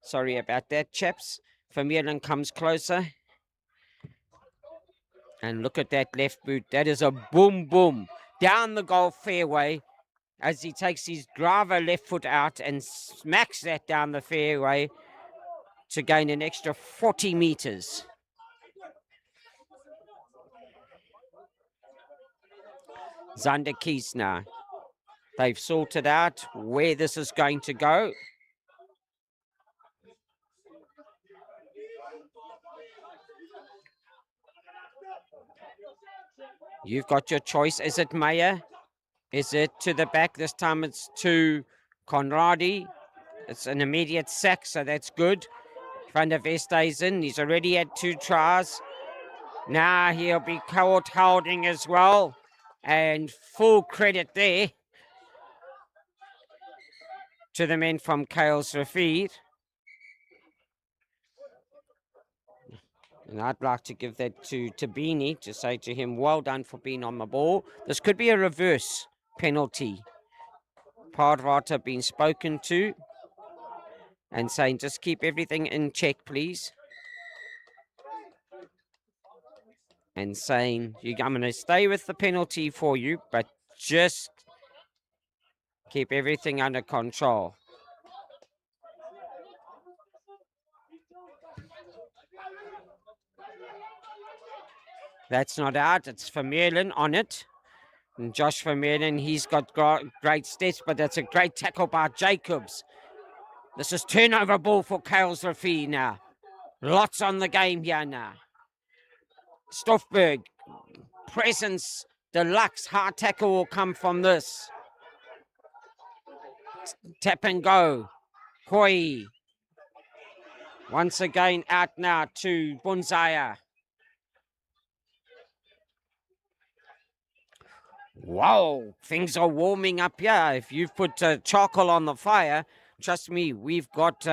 Sorry about that, chaps. Vermeulen comes closer. And look at that left boot. That is a boom, boom. Down the goal fairway as he takes his driver left foot out and smacks that down the fairway to gain an extra 40 meters. Zander Kies now. They've sorted out where this is going to go. You've got your choice. Is it Meyer? Is it to the back? This time it's to Conradi. It's an immediate sack, so that's good. Van der Vesta's in. He's already had 2 tries. Now he'll be caught holding as well. And full credit there to the men from Kuils Rugby. And I'd like to give that to Tabini to say to him, well done for being on the ball. This could be a reverse penalty. Pardvata being spoken to and saying, just keep everything in check, please. And saying, I'm going to stay with the penalty for you, but just keep everything under control. That's not out. It's Vermeulen on it. And Josh Vermeulen, he's got great steps, but that's a great tackle by Jacobs. This is turnover ball for Kuils Rugby now. Lots on the game here now. Stoffberg, presence, deluxe, hard tackle will come from this. Tap and go. Hoi. Once again out now to Bunzaya. Wow, things are warming up here. If you've put charcoal on the fire, trust me, we've got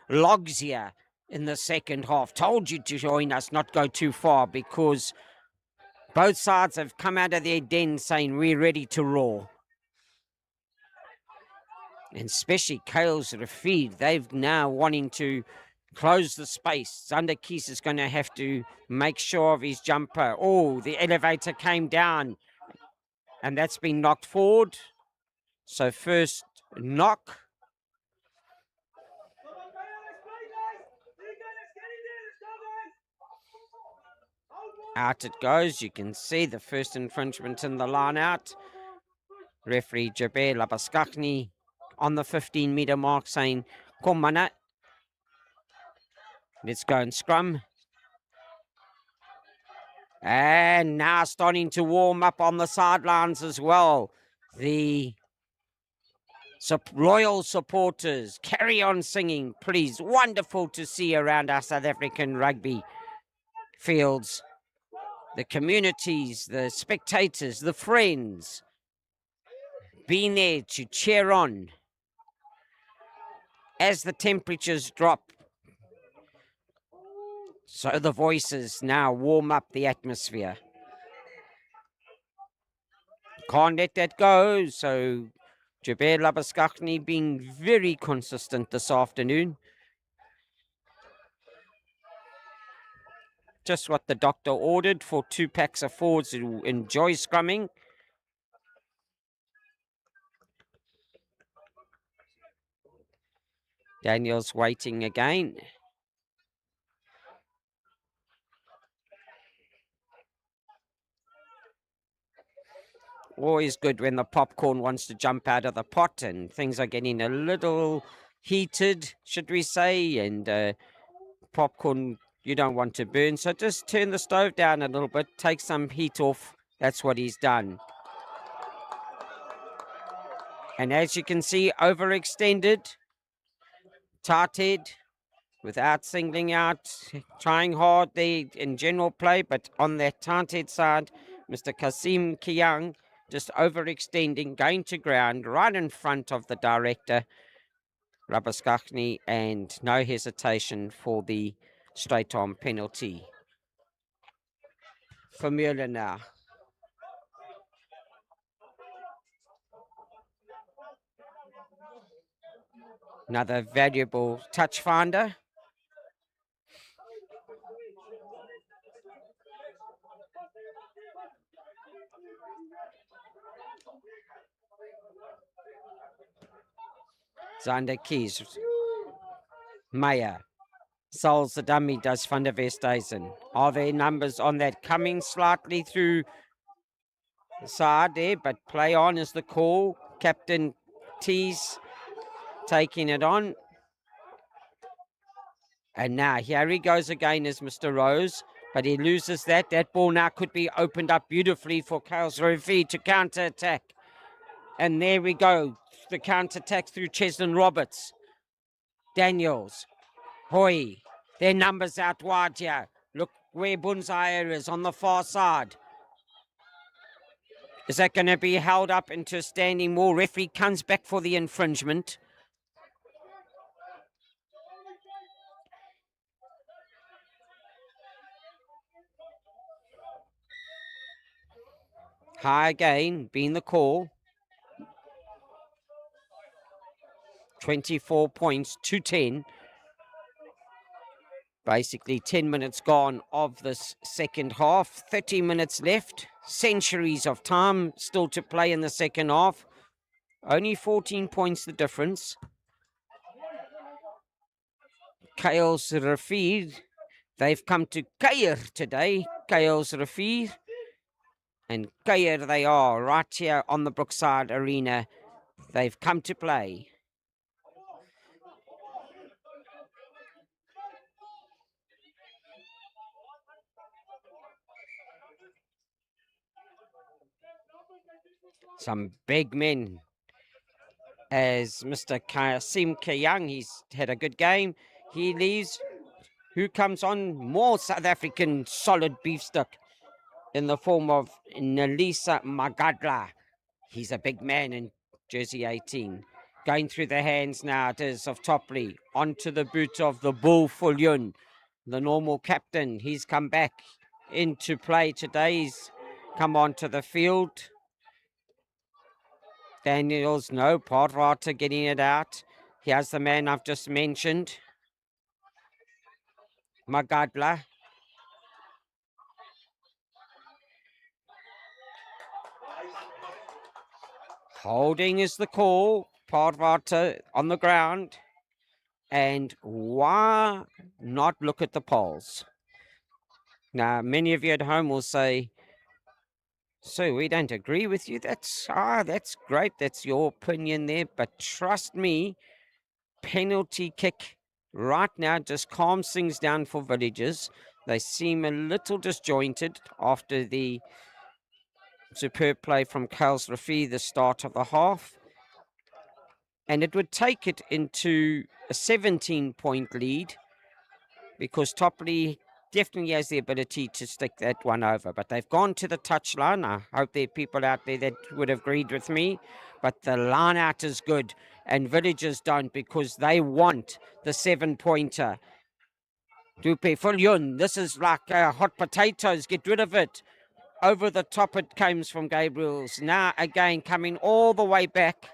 logs here in the second half. Told you to join us, not go too far, because both sides have come out of their den saying we're ready to roar. And especially Kuils Rugby, they've now wanting to close the space. Zander Kies is going to have to make sure of his jumper. Oh, the elevator came down. And that's been knocked forward. So first knock. Out it goes. You can see the first infringement in the line out. Referee Jaber Labaskachny on the 15-meter mark saying, "Kom mana. Let's go and scrum." And now starting to warm up on the sidelines as well. The loyal supporters, carry on singing, please. Wonderful to see around our South African rugby fields. The communities, the spectators, the friends being there to cheer on as the temperatures drop. So the voices now warm up the atmosphere. Can't let that go. So Jaber Labaskachny being very consistent this afternoon. Just what the doctor ordered for 2 packs of forwards who enjoy scrumming. Daniel's waiting again. Always good when the popcorn wants to jump out of the pot and things are getting a little heated, should we say, and popcorn you don't want to burn. So just turn the stove down a little bit, take some heat off. That's what he's done. And as you can see, overextended, tight head, without singling out, trying hard there in general play, but on that tight head side, Mr. Kasim Kiang just overextending, going to ground right in front of the director. Rabaskachny, and no hesitation for the straight-on penalty. For Mueller now. Another valuable touch finder. Zander Keys. Meyer. Sols the dummy, does Van der Westhuizen. Are there numbers on that coming slightly through the side there, but play on is the call. Captain Tees taking it on. And now here he goes again as Mr. Rose, but he loses that. That ball now could be opened up beautifully for Kuils Rugby to counter-attack. And there we go, the counter-attack through Cheslin Roberts. Daniels, Hoy, their numbers out wide here. Look where Bunzaya is on the far side. Is that going to be held up into a standing wall? Referee comes back for the infringement. High again, being the call. 24 points to 10. Basically 10 minutes gone of this second half. 30 minutes left. Centuries of time still to play in the second half. Only 14 points the difference. Kuils Rugby. They've come to Kuils today. Kuils Rugby. And Kuils they are right here on the Brookside Arena. They've come to play. Some big men. As Mr. Kasim Kayang, he's had a good game. He leaves. Who comes on? More South African solid beefstick in the form of Nelisa Magadla. He's a big man in jersey 18. Going through the hands now it is of Topley. Onto the boot of the Bull Fulyun, the normal captain. He's come back into play today. He's come onto the field. Daniels, no, Podwater getting it out. Here's the man I've just mentioned. Magadla. Holding is the call. Podwater on the ground. And why not look at the polls? Now, many of you at home will say, so we don't agree with you. That's great. That's your opinion there. But trust me, penalty kick right now just calms things down for Villagers. They seem a little disjointed after the superb play from Kuils Rugby, the start of the half. And it would take it into a 17-point lead because Topley definitely has the ability to stick that one over. But they've gone to the touchline. I hope there are people out there that would have agreed with me. But the line out is good. And Villagers don't because they want the 7-pointer. Dupe Fulyun, this is like hot potatoes. Get rid of it. Over the top it comes from Gabriel's. Now again coming all the way back.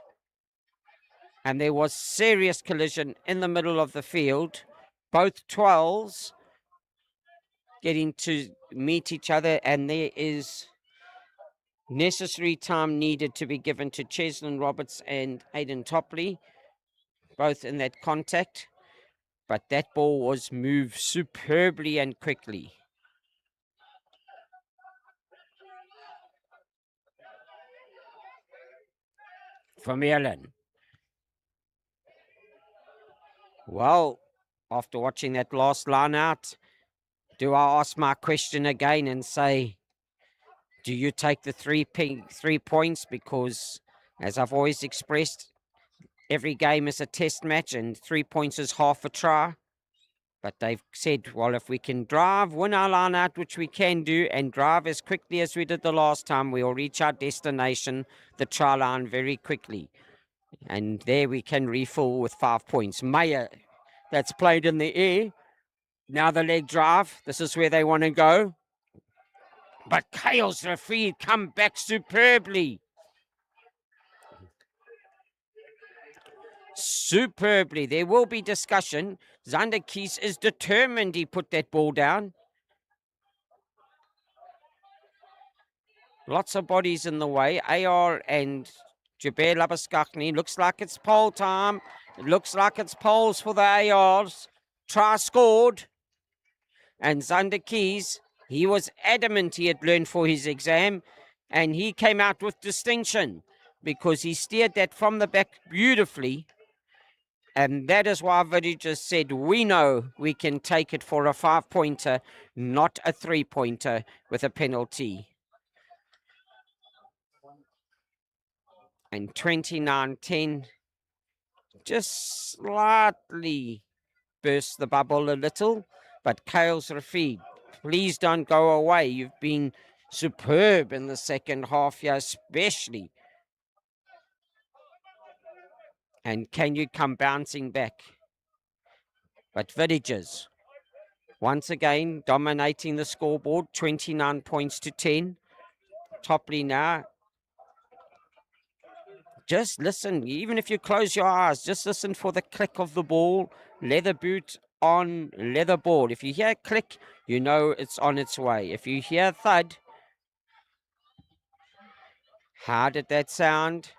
And there was serious collision in the middle of the field. Both 12s getting to meet each other, and there is necessary time needed to be given to Cheslin Roberts and Aidan Topley, both in that contact. But that ball was moved superbly and quickly. From Ellen. Well, after watching that last line out, do I ask my question again and say, do you take the 3 points? Because, as I've always expressed, every game is a test match and 3 points is half a try. But they've said, well, if we can drive, win our line out, which we can do, and drive as quickly as we did the last time, we will reach our destination, the try line, very quickly. And there we can refill with 5 points. Meyer, that's played in the air. Now the leg drive. This is where they want to go. But Kuils, the feed, come back superbly. Superbly. There will be discussion. Zander Kies is determined he put that ball down. Lots of bodies in the way. AR and Jaber Labaskakni. Looks like it's pole time. It looks like it's poles for the ARs. Try scored. And Zander Kies, he was adamant he had learned for his exam. And he came out with distinction because he steered that from the back beautifully. And that is why Vidi just said, we know we can take it for a 5-pointer, not a 3-pointer with a penalty. And 29-10 just slightly burst the bubble a little. But Kuils Rafid, please don't go away. You've been superb in the second half here, especially. And can you come bouncing back? But Villages, once again, dominating the scoreboard, 29 points to 10. Topley now. Just listen, even if you close your eyes, just listen for the click of the ball. Leather boot on leather ball. If you hear a click, you know it's on its way. If you hear thud, how did that sound?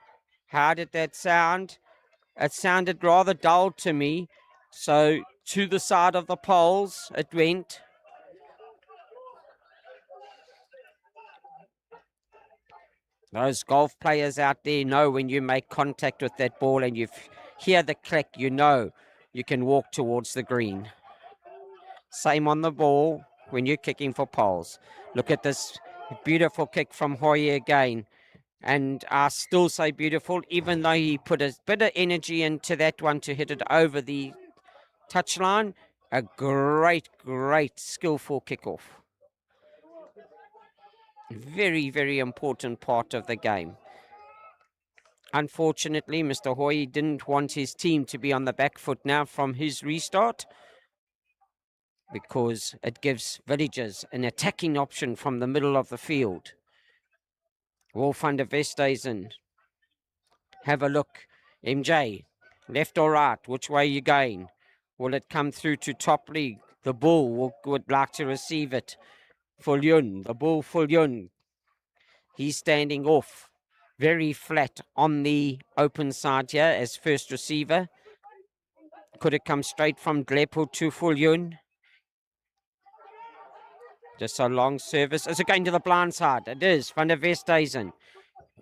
How did that sound? It sounded rather dull to me. So to the side of the poles it went. Those golf players out there know when you make contact with that ball and you hear the click, you know you can walk towards the green. Same on the ball when you're kicking for poles. Look at this beautiful kick from Hoye again. And I still say beautiful, even though he put a bit of energy into that one to hit it over the touchline. A great, great skillful kickoff. Very, very important part of the game. Unfortunately, Mr. Hoy didn't want his team to be on the back foot now from his restart because it gives Villages an attacking option from the middle of the field. Wolf van der Westhuizen. Have a look. MJ, left or right? Which way are you going? Will it come through to Topley? The bull would like to receive it. Fulyun, the bull Fulyun. He's standing off. Very flat on the open side here as first receiver. Could it come straight from Glepo to Fulyun? Just a long service. Is it going to the blind side? It is. Van der Westhuizen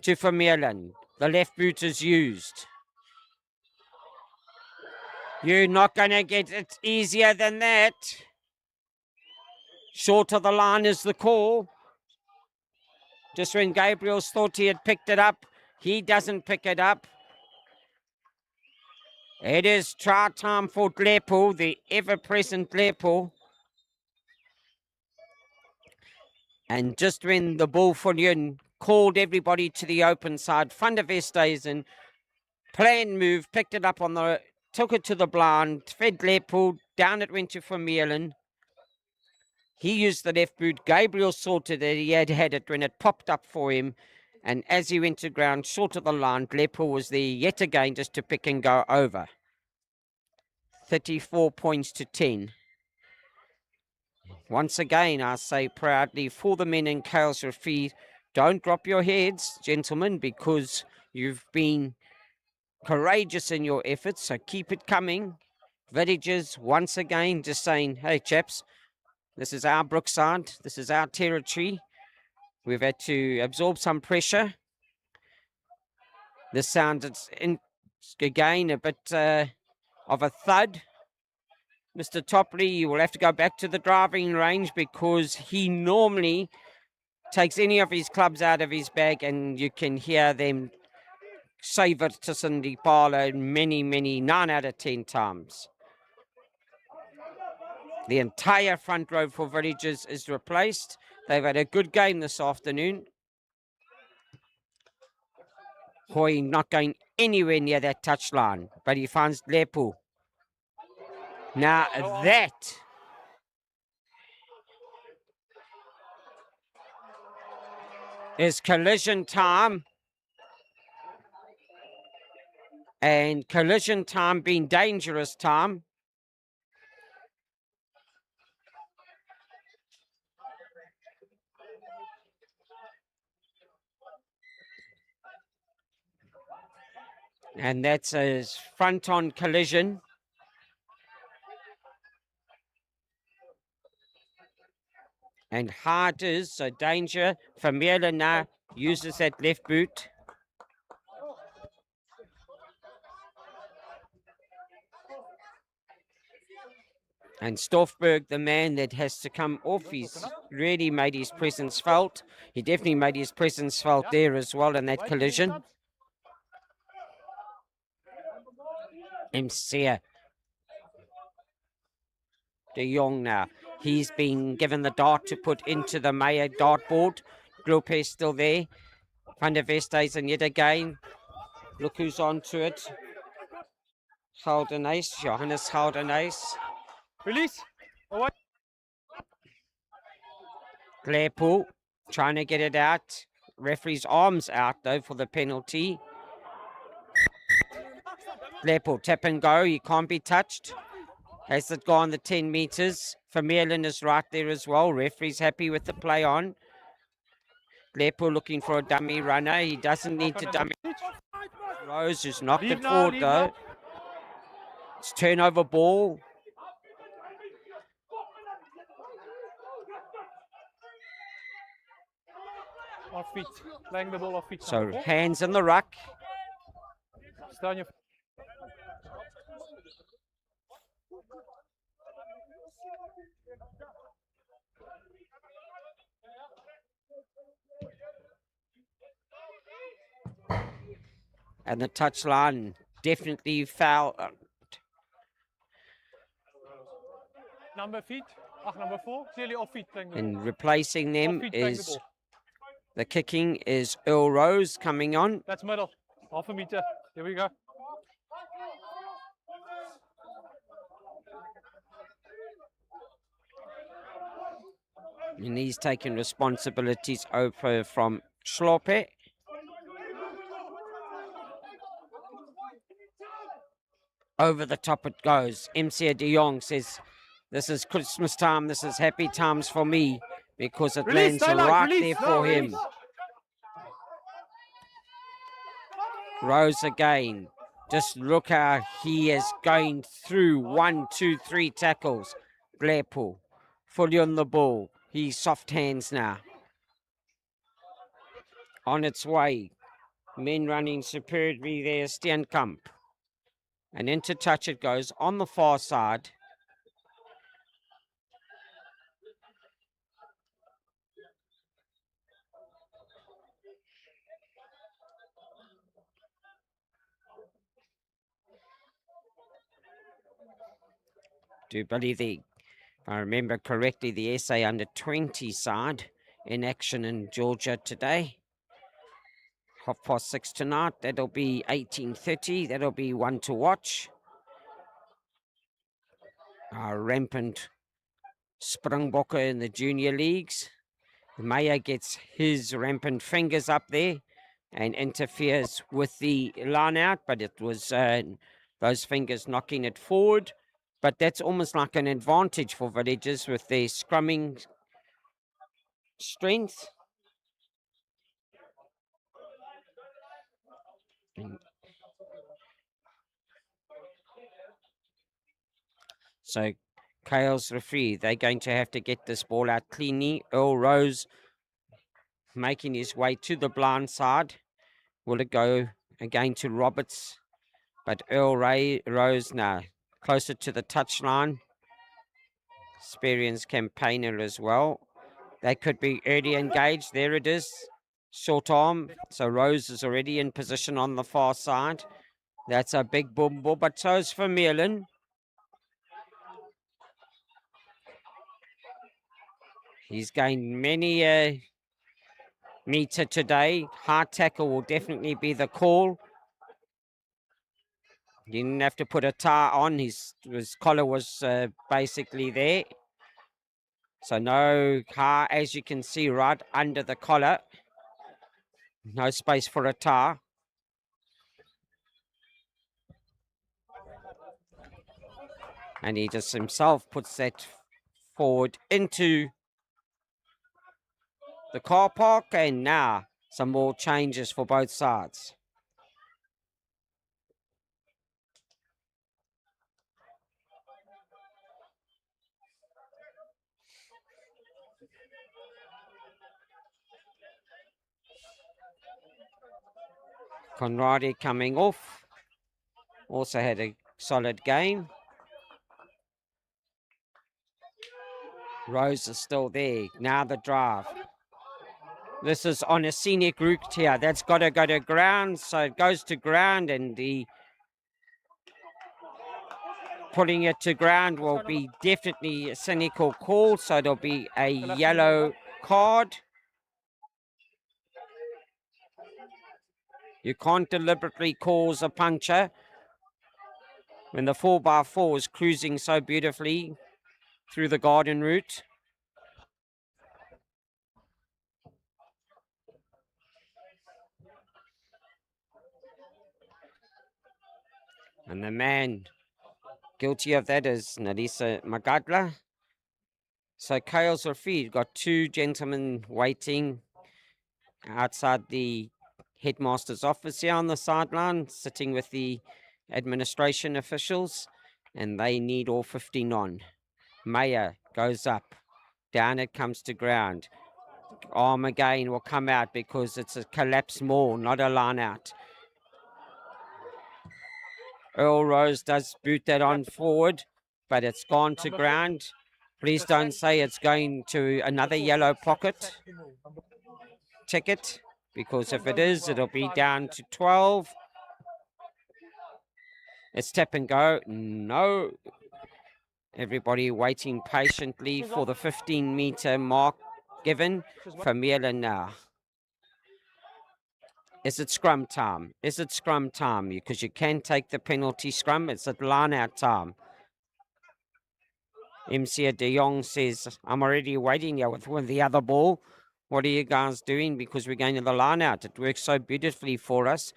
to Vermeulen. The left boot is used. You're not going to get it easier than that. Short of the line is the call. Just when Gabriel's thought he had picked it up, he doesn't pick it up. It is try time for Glepo, the ever-present Glepo. And just when the ball for Yun called everybody to the open side, Van der Westhuizen, plan move, picked it up on the, took it to the blind, fed Glepo, down it went to Vermeulen. He used the left boot. Gabriel sorted that he had it when it popped up for him. And as he went to ground, short of the line, Glepo was there yet again just to pick and go over. 34 points to 10. Once again, I say proudly for the men in Kuils Rafid, don't drop your heads, gentlemen, because you've been courageous in your efforts, so keep it coming. Villages, once again, just saying, hey, chaps, this is our Brookside. This is our territory. We've had to absorb some pressure. This sounded, again, a bit of a thud. Mr. Topley, you will have to go back to the driving range because he normally takes any of his clubs out of his bag and you can hear them save it to Cindy Parlour many, 9 out of 10 times. The entire front row for Villages is replaced. They've had a good game this afternoon. Hoy not going anywhere near that touchline, but he finds Lepu. Now that is collision time. And collision time being dangerous time. And that's a front-on collision. And hard is, so danger. Vermeulen now uses that left boot. And Storfberg, the man that has to come off, he's really made his presence felt. He definitely made his presence felt there as well in that collision. MC de Jong now. He's been given the dart to put into the Meyer dartboard. Glopez still there. Van der Vestes and yet again. Look who's on to it. Houdenace, Johannes Houdenace. Release. Away. Gleerpool trying to get it out. Referee's arms out though for the penalty. Gleerpool, tap and go. He can't be touched. Has it gone the 10 meters? Vermeulen is right there as well. Referee's happy with the play on. Gleerpool looking for a dummy runner. He doesn't need to dummy. Rose who's knocked it forward though. It's turnover ball. Off feet. Playing the ball off feet. So hands in the ruck. Stay on your. And the touchline definitely foul. Number feet. Number 4. Clearly off feet playing the ball. And replacing them Off feet playing the is ball. the kicking is Earl Rose coming on. That's middle. Half a meter. Here we go. And he's taking responsibilities over from Schloppe. Over the top it goes. MC de Jong says, this is Christmas time, this is happy times for me, because it lands right there for him. Rose again. Just look how he is going through 1, 2, 3 tackles. Gleerpool, fully on the ball. He's soft hands now. On its way. Men running superbly there, Steenkamp. And into touch it goes on the far side. Do believe if I remember correctly, the SA under 20 side in action in Georgia today. 6:30 tonight. That'll be 18:30. That'll be one to watch. Our rampant Springbokke in the junior leagues. Meyer gets his rampant fingers up there and interferes with the line out, but it was those fingers knocking it forward. But that's almost like an advantage for Villages with their scrumming strength. So Kuils referee, they're going to have to get this ball out cleanly. Earl Rose making his way to the blind side. Will it go again to Roberts? But Earl Rose now closer to the touchline. Experienced campaigner as well. They could be early engaged. There it is. Short arm. So Rose is already in position on the far side. That's a big boom ball, but so is Vermeulen. He's gained many meter today. Hard tackle will definitely be the call. He didn't have to put a tar on. His collar was basically there. So no tar, as you can see, right under the collar. No space for a tar. And he just himself puts that forward into the car park. And now some more changes for both sides. Conradi coming off. Also had a solid game. Rose is still there. Now the drive. This is on a scenic route here. That's got to go to ground. So it goes to ground, and the putting it to ground will be definitely a cynical call. So there'll be a yellow card. You can't deliberately cause a puncture when the 4x4 is cruising so beautifully through the garden route. And the man guilty of that is Nalisa Magadla. So Kuils Rugby got two gentlemen waiting outside the headmaster's office here on the sideline, sitting with the administration officials, and they need all 15 on. Mayer goes up, down it comes to ground. Arm again will come out because it's a collapse maul, not a line out. Earl Rose does boot that on forward, but it's gone to ground. Please don't say it's going to another yellow pocket ticket, because if it is, it'll be down to 12. It's tap and go. No. Everybody waiting patiently for the 15-meter mark given for Mierlin now. Is it scrum time? Is it scrum time? Because you can take the penalty scrum. It's at line-out time. MC De Jong says, I'm already waiting here with the other ball. What are you guys doing? Because we're going to the line-out. It works so beautifully for us.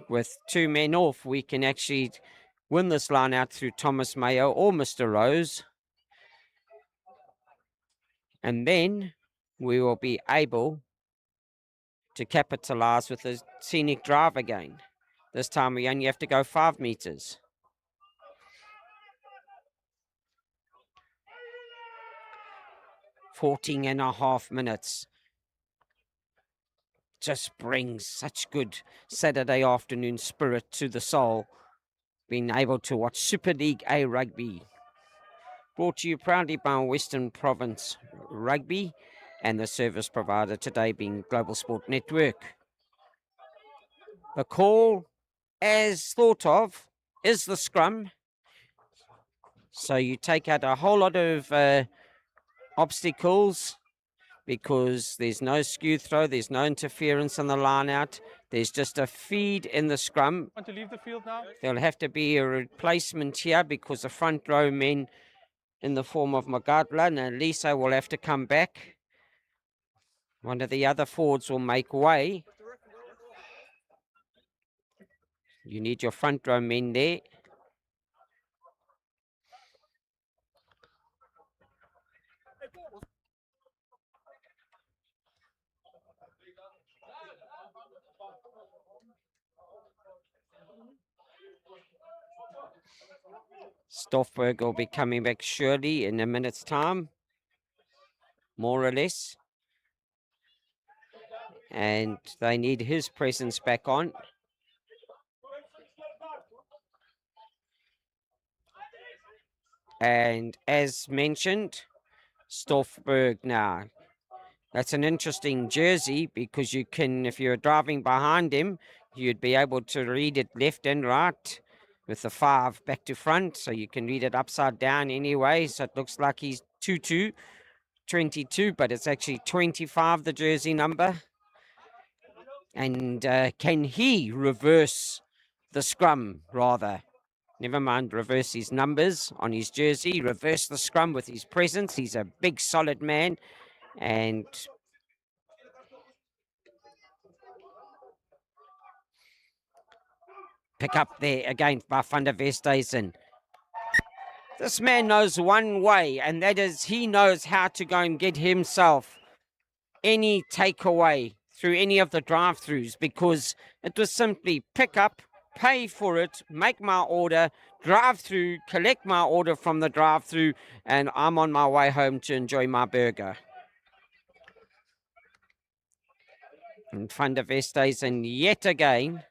With two men off, we can actually win this line-out through Thomas Mayo or Mr. Rose. And then we will be able to capitalize with a scenic drive again. This time we only have to go 5 meters. .14.5 minutes. Just brings such good Saturday afternoon spirit to the soul. Being able to watch Super League A rugby. Brought to you proudly by Western Province Rugby and the service provider today being Global Sport Network. The call, as thought of, is the scrum. So you take out a whole lot of obstacles because there's no skew throw, there's no interference on the line out. There's just a feed in the scrum. Want to leave the field now? There'll have to be a replacement here because the front row men in the form of Magadla and Lisa will have to come back. One of the other forwards will make way. You need your front row men there. Stoffberg will be coming back surely in a minute's time, more or less. And they need his presence back on. And as mentioned, Stoffberg now. That's an interesting jersey because you can, if you're driving behind him, you'd be able to read it left and right with the 5 back to front. So you can read it upside down anyway. So it looks like he's 2-2, 22, but it's actually 25, the jersey number. And can he reverse the scrum, rather? Never mind, reverse his numbers on his jersey, reverse the scrum with his presence. He's a big, solid man. And pick up there again by Van der Westhuizen. This man knows one way, and that is he knows how to go and get himself any takeaway through any of the drive-thrus, because it was simply pick up, pay for it, make my order, drive through, collect my order from the drive-thru, and I'm on my way home to enjoy my burger. And Van der Westhuizen yet again.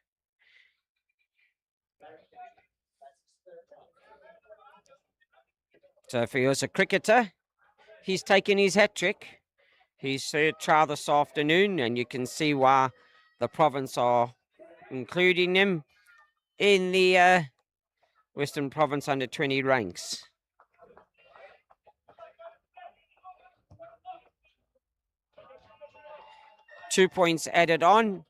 So if he was a cricketer, he's taken his hat-trick. His third try this afternoon, and you can see why the province are including him in the Western Province under-20 ranks. Two points added on.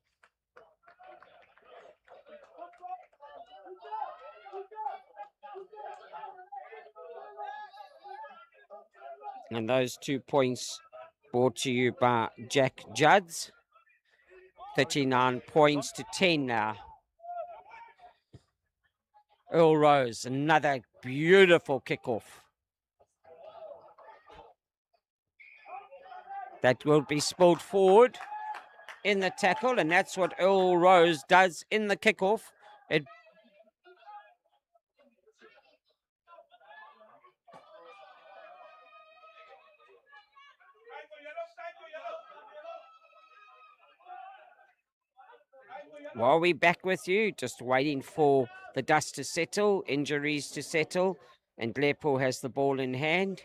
And those 2 points brought to you by Jack Judds. 39 points to 10 now. Earl Rose, another beautiful kickoff. That will be spilled forward in the tackle, and that's what Earl Rose does in the kickoff. Well, we're back with you, just waiting for the dust to settle, injuries to settle, and Blairpool has the ball in hand.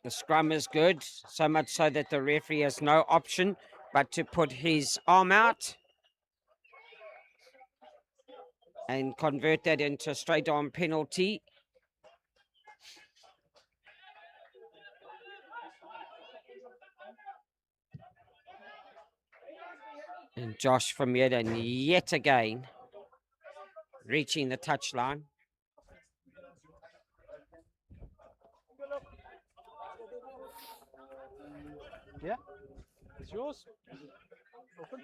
The scrum is good, so much so that the referee has no option but to put his arm out and convert that into a straight arm penalty. And Josh Vermeulen yet again reaching the touchline. Yeah, it's yours. Open.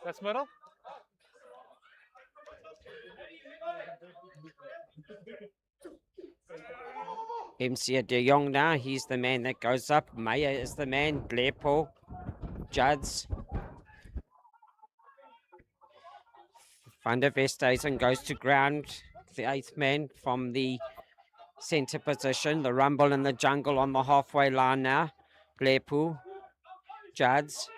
That's middle. MC de Jong now, he's the man that goes up. Meyer is the man, Blairpool, Judds. Van der Westhuizen goes to ground, the 8th man from the centre position. The rumble in the jungle on the halfway line now. Blairpool, Judds.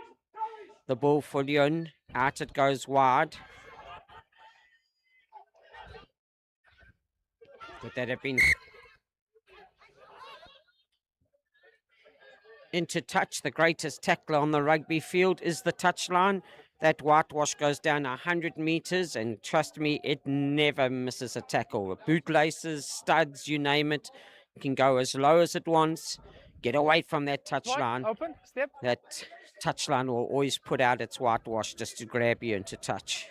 The ball for Lyon, out it goes wide. Could that have been into touch? The greatest tackler on the rugby field is the touchline. That whitewash goes down 100 metres, and trust me, it never misses a tackle. Bootlaces, studs, you name it. It can go as low as it wants. Get away from that touchline. Open, step. That touchline will always put out its whitewash just to grab you into touch.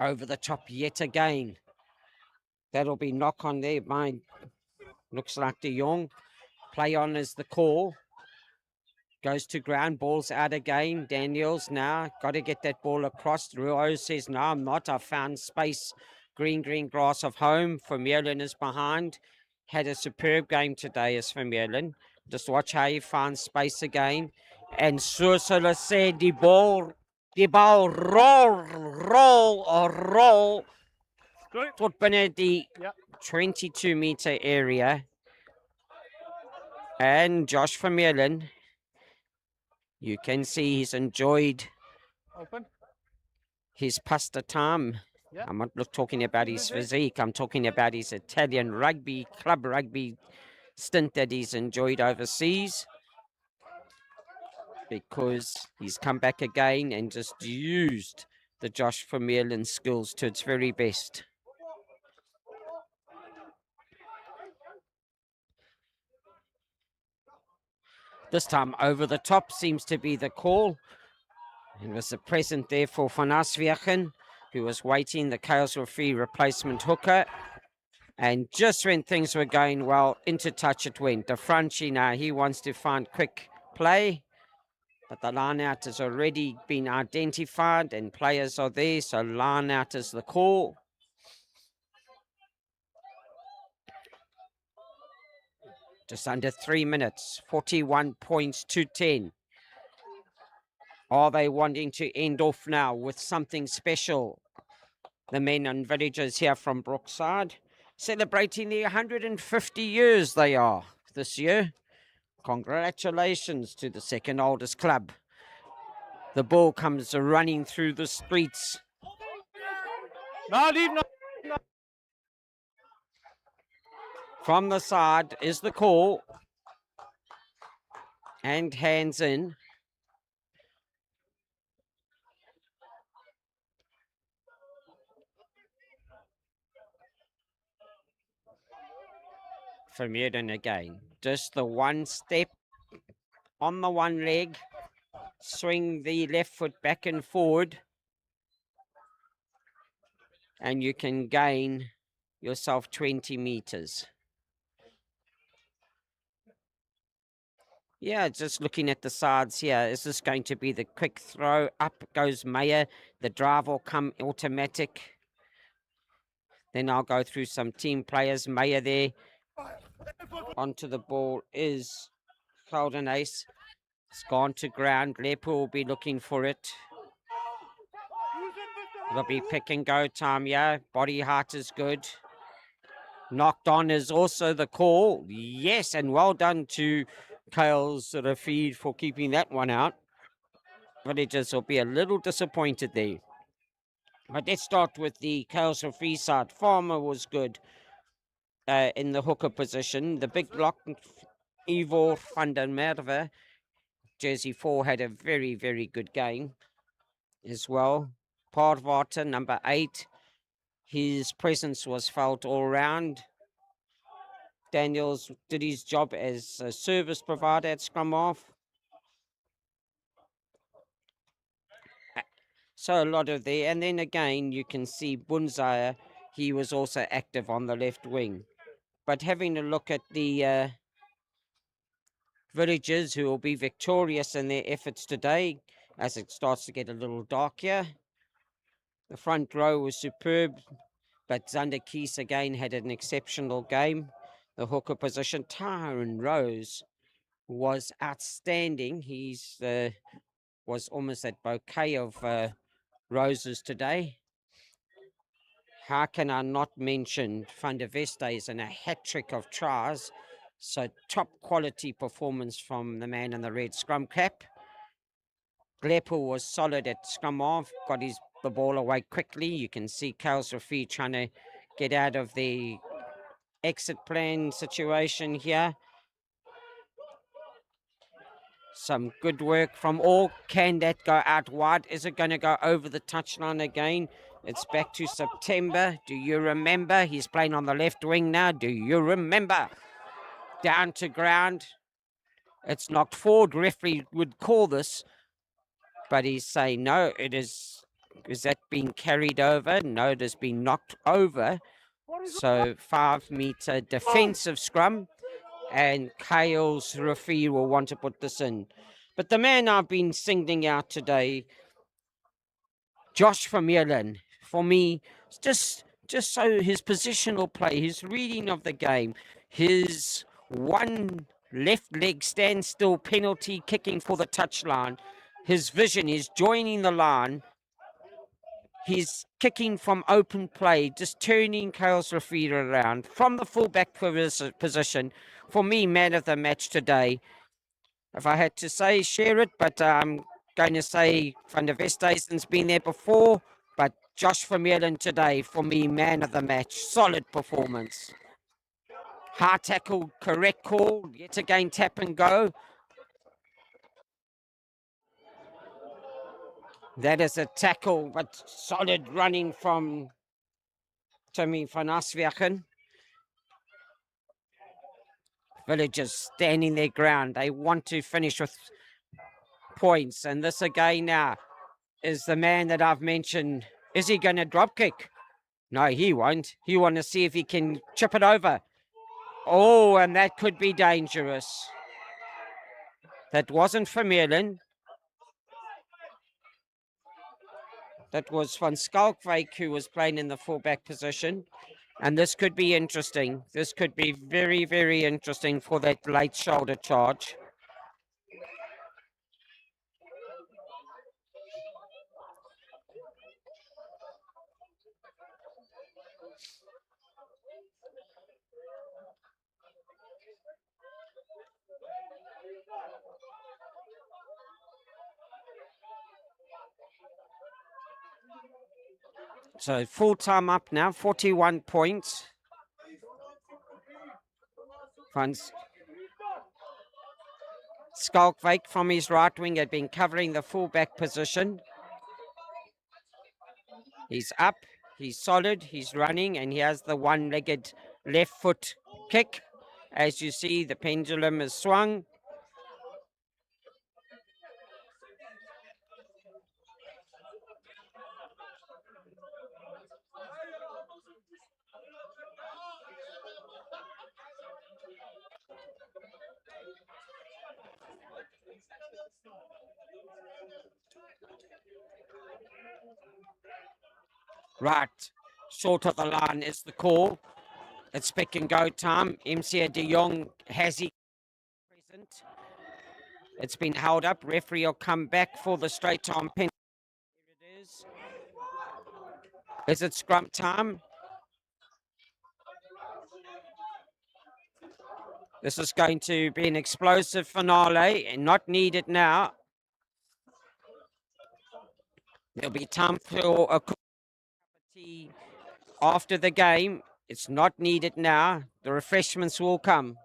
Over the top yet again. That'll be knock on there by, looks like de Jong. Play on is the call. Goes to ground, ball's out again. Daniels now, got to get that ball across. Rose says, no, I'm not. I've found space. Green grass of home. Vermeulen is behind. Had a superb game today as Vermeulen. Just watch how he finds space again. And Sursula said, the ball roll. Tot binne die 22-meter area. And Josh Vermeulen, you can see he's enjoyed Open. his pasta time. Yeah. I'm not talking about his physique. I'm talking about his Italian rugby, club rugby stint that he's enjoyed overseas. Because he's come back again and just used the Josh Vermeulen skills to its very best. This time over the top seems to be the call. And was a present there for Van Asviachen, who was waiting, the Kuils referee replacement hooker. And just when things were going well, into touch it went. De Franchi now, he wants to find quick play. But the line out has already been identified and players are there, so line out is the call. Just under 3 minutes, 41 points to 10. Are they wanting to end off now with something special? The men and villagers here from Brookside, celebrating the 150 years they are this year. Congratulations to the second oldest club. The ball comes running through the streets. No, leave, no. From the side is the call. And hands in. Vermeulen again. Just the one step on the one leg. Swing the left foot back and forward. And you can gain yourself 20 meters. Yeah, just looking at the sides here, is this going to be the quick throw? Up goes Meyer. The drive will come automatic. Then I'll go through some team players. Meyer there. Onto the ball is Golden Ace. It's gone to ground. Lepo will be looking for it. It'll be pick and go time, yeah. Body height is good. Knocked on is also the call. Yes, and well done to Kuils referee for keeping that one out. Villagers will be a little disappointed there. But let's start with the Kuils referee side. Farmer was good in the hooker position. The big block, Ivor van der Merwe, Jersey 4, had a very, very good game as well. Parwater, number 8. His presence was felt all round. Daniels did his job as a service provider at scrum half. So a lot of there. And then again, you can see Bunzaya, he was also active on the left wing. But having a look at the villagers who will be victorious in their efforts today, as it starts to get a little dark here. The front row was superb, but Zander Kies again had an exceptional game. The hooker position, Tyron Rose was outstanding. He's was almost that bouquet of roses today. How can I not mention Van der Vestes and a hat-trick of tries? So top quality performance from the man in the red scrum cap. Gleppel was solid at scrum half, got the ball away quickly. You can see Kuils referee trying to get out of the exit plan situation here. Some good work from all. Can that go out wide? Is it going to go over the touchline again? It's back to September. Do you remember? He's playing on the left wing now. Do you remember? Down to ground. It's knocked forward. Referee would call this, but he's saying no, it is. Is that being carried over? No, it has been knocked over. So 5 meter defensive scrum. And Kuils referee will want to put this in. But the man I've been singling out today, Josh Vermeulen, for me, just so his positional play, his reading of the game, his one left leg standstill penalty kicking for the touchline, his vision is joining the line. He's kicking from open play, just turning Kuils referee around from the fullback position. For me, man of the match today. If I had to say, share it, but I'm going to say Van der Westhuizen's been there before. Josh Vermeulen today, for me, man of the match. Solid performance. Hard tackle, correct call. Yet again, tap and go. That is a tackle, but solid running from Timmy van Aswegen. Villagers standing their ground. They want to finish with points. And this again now is the man that I've mentioned. Is he going to drop kick? No, he won't. He want to see if he can chip it over. Oh, and that could be dangerous. That wasn't Vermeulen. That was Van Schalkwyk who was playing in the fullback position. And this could be interesting. This could be very, very interesting for that late shoulder charge. So full time up now, 41 points. Van Schalkwyk from his right wing had been covering the fullback position. He's up, he's solid, he's running, and he has the one-legged left foot kick. As you see, the pendulum is swung. Right, short of the line is the call. It's pick and go time. MC de Jong has he present. It's been held up. Referee will come back for the straight time penalty. Here it is. Is it scrum time? This is going to be an explosive finale and not needed now. There'll be time for a cup of tea after the game. It's not needed now. The refreshments will come.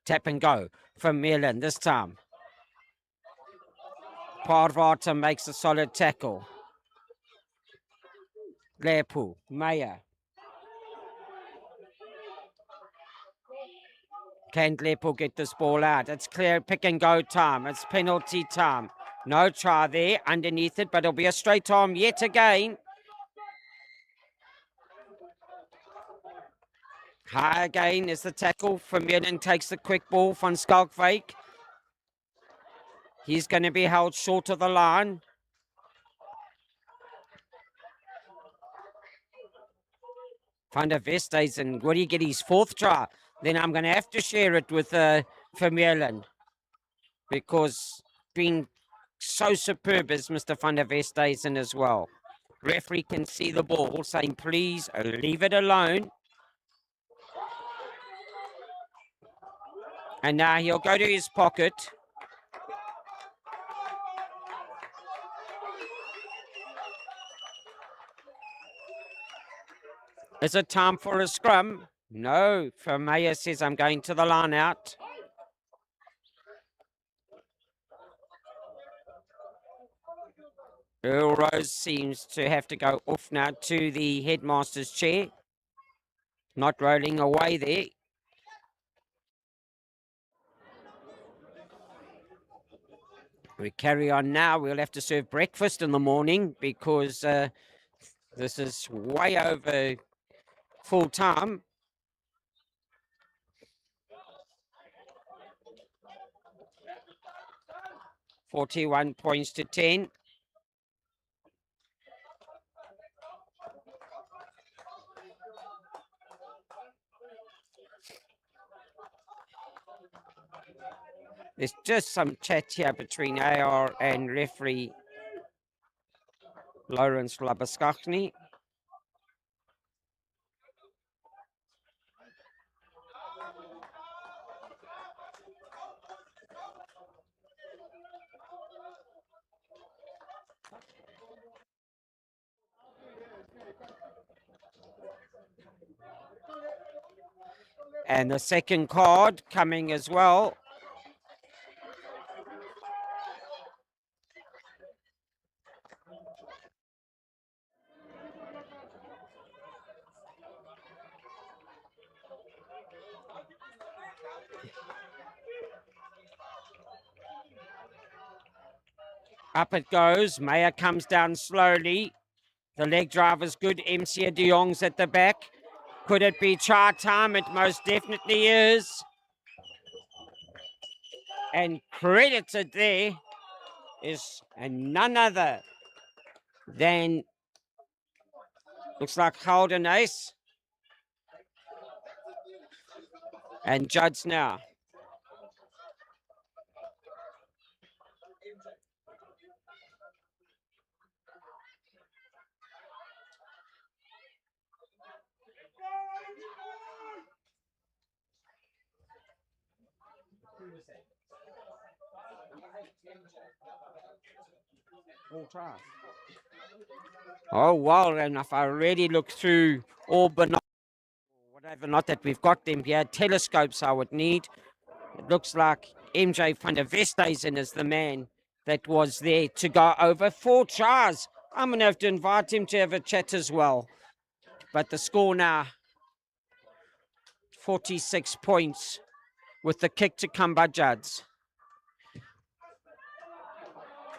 Tap and go from Vermeulen this time. Parvata makes a solid tackle. Leopold, Meyer. Can Leopold get this ball out? It's clear pick and go time. It's penalty time. No try there underneath it, but it'll be a straight arm yet again. High again is the tackle. Vermeulen takes the quick ball from Schalkwyk. He's going to be held short of the line. Van der Westhuizen, would he get his fourth try? Then I'm going to have to share it with Vermeulen, because being so superb is Mr. Van der Westhuizen as well. Referee can see the ball saying, please leave it alone. And now he'll go to his pocket. Is it time for a scrum? No. Vermeer says, I'm going to the line out. Earl Rose seems to have to go off now to the headmaster's chair. Not rolling away there. We carry on now. We'll have to serve breakfast in the morning because this is way over full time. $41 points to 10. There's just some chat here between AR and referee. Lawrence Labaskachny. And the second card coming as well. Up it goes. Meyer comes down slowly. The leg driver's good. MC de Jong's at the back. Could it be try time? It most definitely is. And credited there is none other than, looks like Holden Ace. And Judd's now. Oh, well, and if I really look through all binoculars, whatever, not that we've got them here, telescopes I would need. It looks like MJ van der Westhuizen is the man that was there to go over 4 tries. I'm going to have to invite him to have a chat as well. But the score now, 46 points with the kick to come by Judds.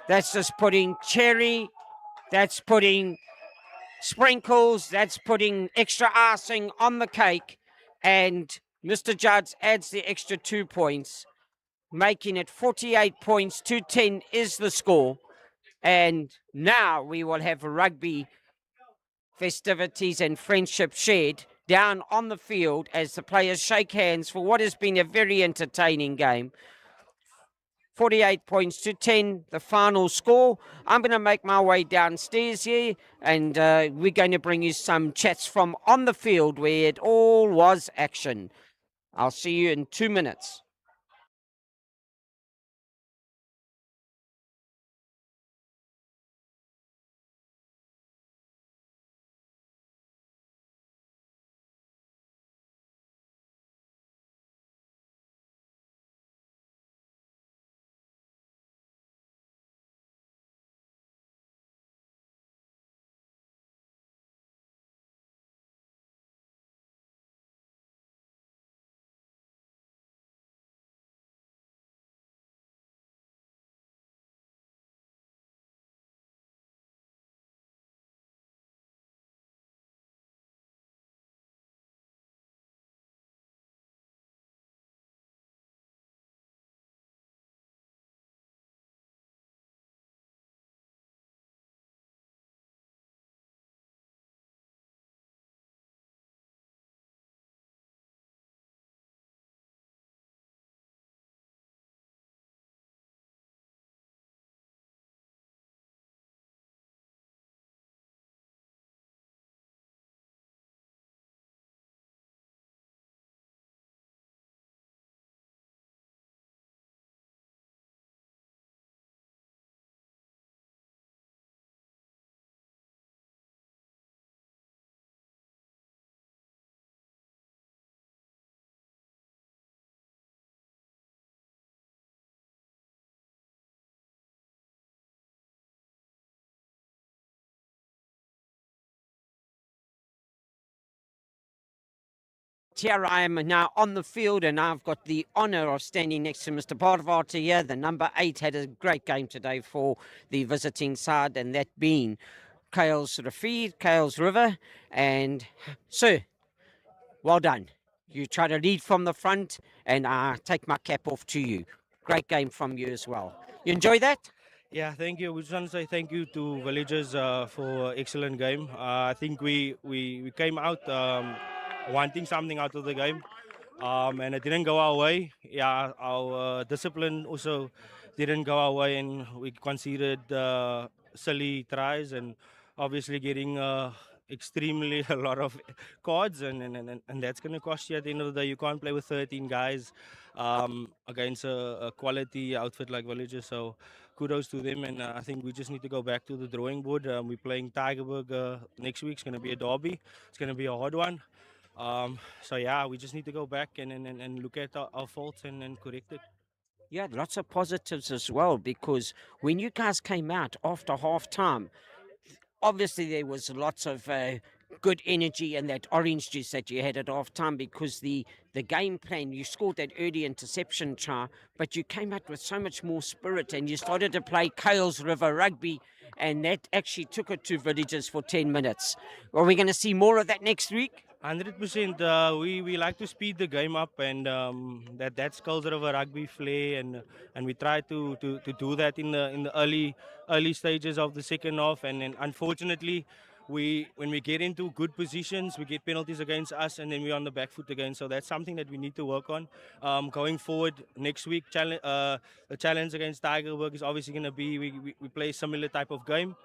That's just putting cherry, that's putting sprinkles, that's putting extra icing on the cake. And Mr. Judds adds the extra 2 points, making it 48 points to 10 is the score. And now we will have rugby festivities and friendship shared down on the field as the players shake hands for what has been a very entertaining game. 48 points to 10, the final score. I'm going to make my way downstairs here, and we're going to bring you some chats from on the field where it all was action. I'll see you in 2 minutes. Here I am now on the field, and I've got the honour of standing next to Mr. Parvati here. The number 8 had a great game today for the visiting side, and that being Kuils River. And sir, well done. You try to lead from the front, and I take my cap off to you. Great game from you as well. You enjoy that? Yeah, thank you. We just want to say thank you to Villagers for excellent game. I think we came out wanting something out of the game, and it didn't go our way. Yeah, our discipline also didn't go our way, and we conceded silly tries, and obviously getting extremely a lot of cards, and that's going to cost you at the end of the day. You can't play with 13 guys against a quality outfit like Villagers. So kudos to them, and I think we just need to go back to the drawing board. We're playing Tigerberg next week. It's going to be a derby. It's going to be a hard one. So yeah, we just need to go back and look at our faults and correct it. Yeah, lots of positives as well, because when you guys came out after half time, obviously there was lots of good energy in that orange juice that you had at half time, because the game plan, you scored that early interception try, but you came out with so much more spirit and you started to play Kuils River rugby, and that actually took it to Villagers for 10 minutes. Are we going to see more of that next week? 100%. We like to speed the game up, and that's culture of a rugby flair, and we try to do that in the early stages of the second half, and then unfortunately. When we get into good positions, we get penalties against us, and then we're on the back foot again. So that's something that we need to work on going forward. Next week, the challenge against Tigerberg is obviously going to be we play a similar type of game.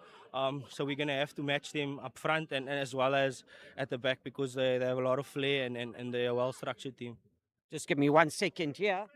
So we're going to have to match them up front and as well as at the back, because they have a lot of flair and they're a well-structured team. Just give me 1 second here.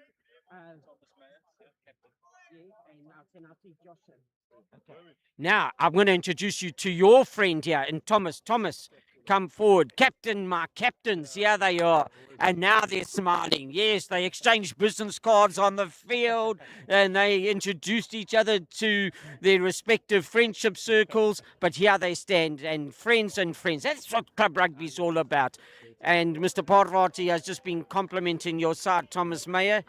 Now, I'm going to introduce you to your friend here, and Thomas. Thomas, come forward. Captain, my captains, here they are. And now they're smiling. Yes, they exchanged business cards on the field, and they introduced each other to their respective friendship circles. But here they stand, and friends. That's what club rugby is all about. And Mr. Parvati has just been complimenting your side, Thomas Meyer.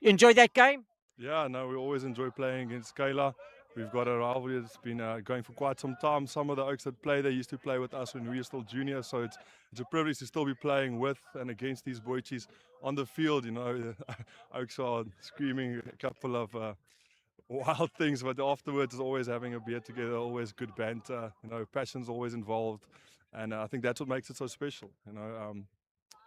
Enjoy that game? Yeah, no, we always enjoy playing against Kayla. We've got a rivalry that's been going for quite some time. Some of the Oaks that play, they used to play with us when we were still juniors, so it's a privilege to still be playing with and against these boychies on the field. You know, Oaks are screaming a couple of wild things, but afterwards is always having a beer together, always good banter. You know, passion's always involved, and I think that's what makes it so special. You know,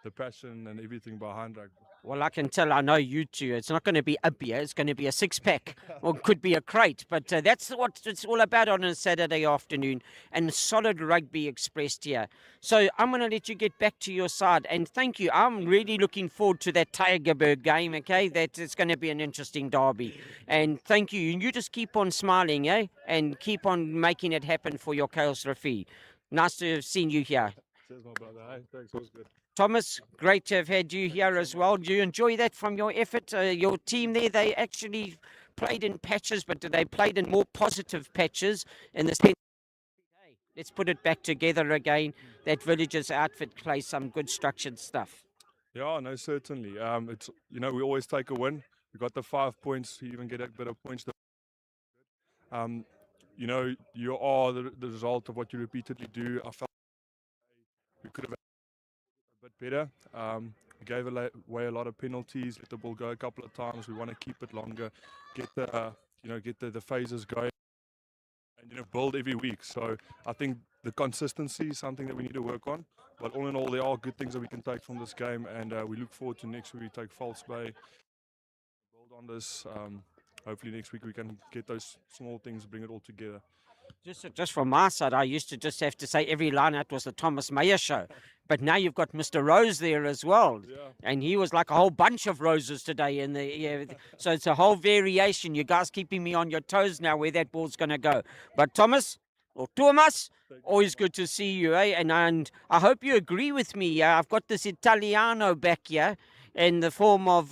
the passion and everything behind rugby. Well, I can tell, I know you two. It's not going to be a beer, it's going to be a six-pack, or it could be a crate. But that's what it's all about on a Saturday afternoon, and solid rugby expressed here. So I'm going to let you get back to your side, and thank you. I'm really looking forward to that Tigerberg game, okay? That it's going to be an interesting derby. And thank you. And you just keep on smiling, eh? And keep on making it happen for your Kuils Rafi. Nice to have seen you here. Cheers, my brother. Hey, thanks, was good. Thomas, great to have had you here as well. Do you enjoy that from your effort? Your team there, they actually played in patches, but they played in more positive patches in the sense, hey, let's put it back together again. That Villagers outfit plays some good structured stuff. Yeah, no, certainly. It's, you know, we always take a win. We got the 5 points. You even get a bit of points. You know, you are the result of what you repeatedly do. I felt we could have a bit better. We gave away a lot of penalties. Let the ball go a couple of times. We want to keep it longer. Get the phases going, and build every week. So I think the consistency is something that we need to work on. But all in all, there are good things that we can take from this game, and we look forward to next week. We take False Bay, build on this. Hopefully next week we can get those small things, bring it all together. Just from my side, I used to just have to say every line out was the Thomas Meyer show. But now you've got Mr. Rose there as well. Yeah. And he was like a whole bunch of roses today. So it's a whole variation. You guys keeping me on your toes now where that ball's going to go. But Thomas, or Thomas, always good to see you. And I hope you agree with me. I've got this Italiano back here in the form of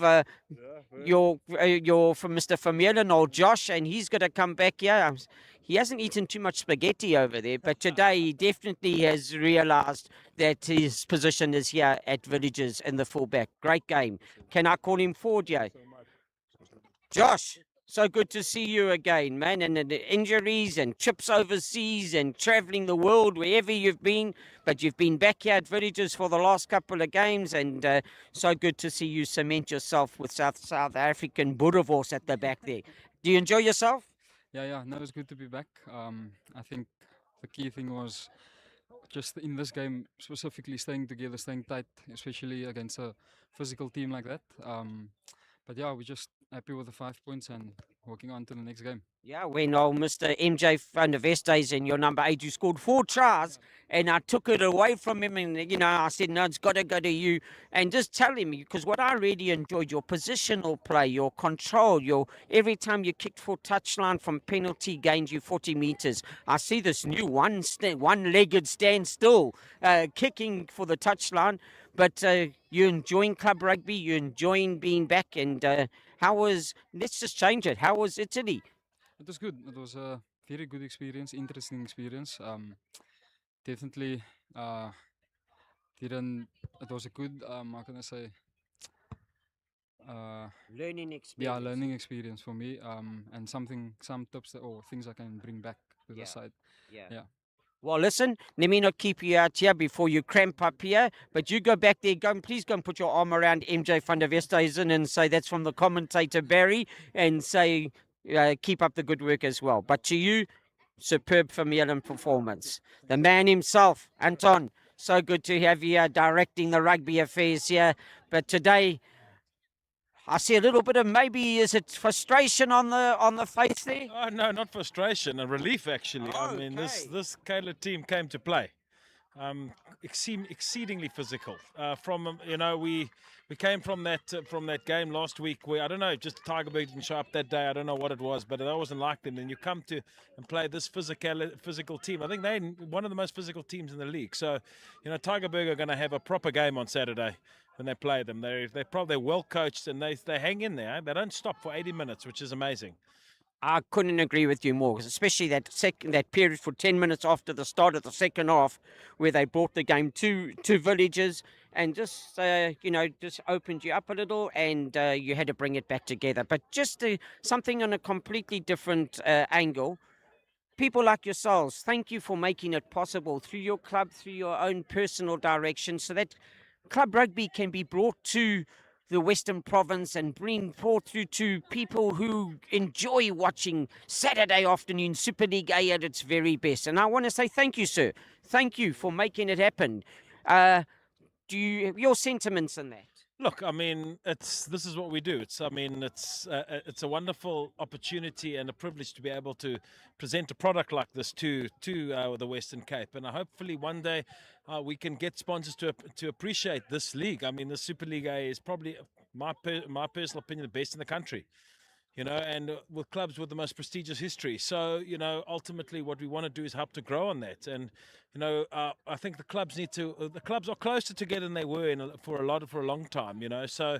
your from Mr. Vermeulen or Josh, and he's going to come back here. He hasn't eaten too much spaghetti over there, but today he definitely has realised that his position is here at Villagers in the fullback. Great game. Can I call him forward, yeah? Josh, so good to see you again, man. And the injuries and trips overseas and travelling the world, wherever you've been. But you've been back here at Villagers for the last couple of games, and so good to see you cement yourself with South African Boerewors at the back there. Do you enjoy yourself? Yeah, no, it's good to be back. I think the key thing was just in this game, specifically staying together, staying tight, especially against a physical team like that. But yeah, we just happy with the 5 points and working on to the next game. Yeah, when old Mr. MJ van der Vesthuys and your number 8, who scored 4 tries, and I took it away from him, and I said, no, it's got to go to you, and just tell him, because what I really enjoyed, your positional play, your control, your every time you kicked for touchline from penalty gained you 40 meters. I see this new one-legged standstill kicking for the touchline, but you're enjoying club rugby, you're enjoying being back, and let's just change it. How was Italy? It was good. It was a very good experience, interesting experience. Definitely didn't. It was a good. How can I say? Learning experience. Yeah, learning experience for me. And some tips or things I can bring back to the side. Yeah. Well, listen, let me not keep you out here before you cramp up here, but you go back there, please go and put your arm around MJ van der Vesthuys and say that's from the commentator Barry, and say keep up the good work as well. But to you, superb Vermeulen performance. The man himself, Anton, so good to have you directing the rugby affairs here. But today, I see a little bit of is it frustration on the face there? Oh, no, not frustration, a relief actually. Oh, I mean, okay. this Kayla team came to play. Exceedingly physical. We came from that game last week where I don't know, just Tigerberg didn't show up that day. I don't know what it was, but I wasn't like them. And you come to and play this physical team. I think they're one of the most physical teams in the league. So, Tigerberg are going to have a proper game on Saturday when they play them. They're well coached and they hang in there. They don't stop for 80 minutes, which is amazing. I couldn't agree with you more, especially that period for 10 minutes after the start of the second half, where they brought the game to Villages and just just opened you up a little, and you had to bring it back together. But just something on a completely different angle. People like yourselves, thank you for making it possible through your club, through your own personal direction, so that club rugby can be brought to the Western Province and bring forth through to people who enjoy watching Saturday afternoon Super League A at its very best. And I want to say thank you, sir. Thank you for making it happen. Your sentiments on that? Look, I mean, this is what we do. It's a wonderful opportunity and a privilege to be able to present a product like this to the Western Cape, and hopefully one day we can get sponsors to appreciate this league. I mean, the Super League A is probably my personal opinion the best in the country. And with clubs with the most prestigious history. So, ultimately what we want to do is help to grow on that. And, I think the clubs are closer together than they were for a long time, So,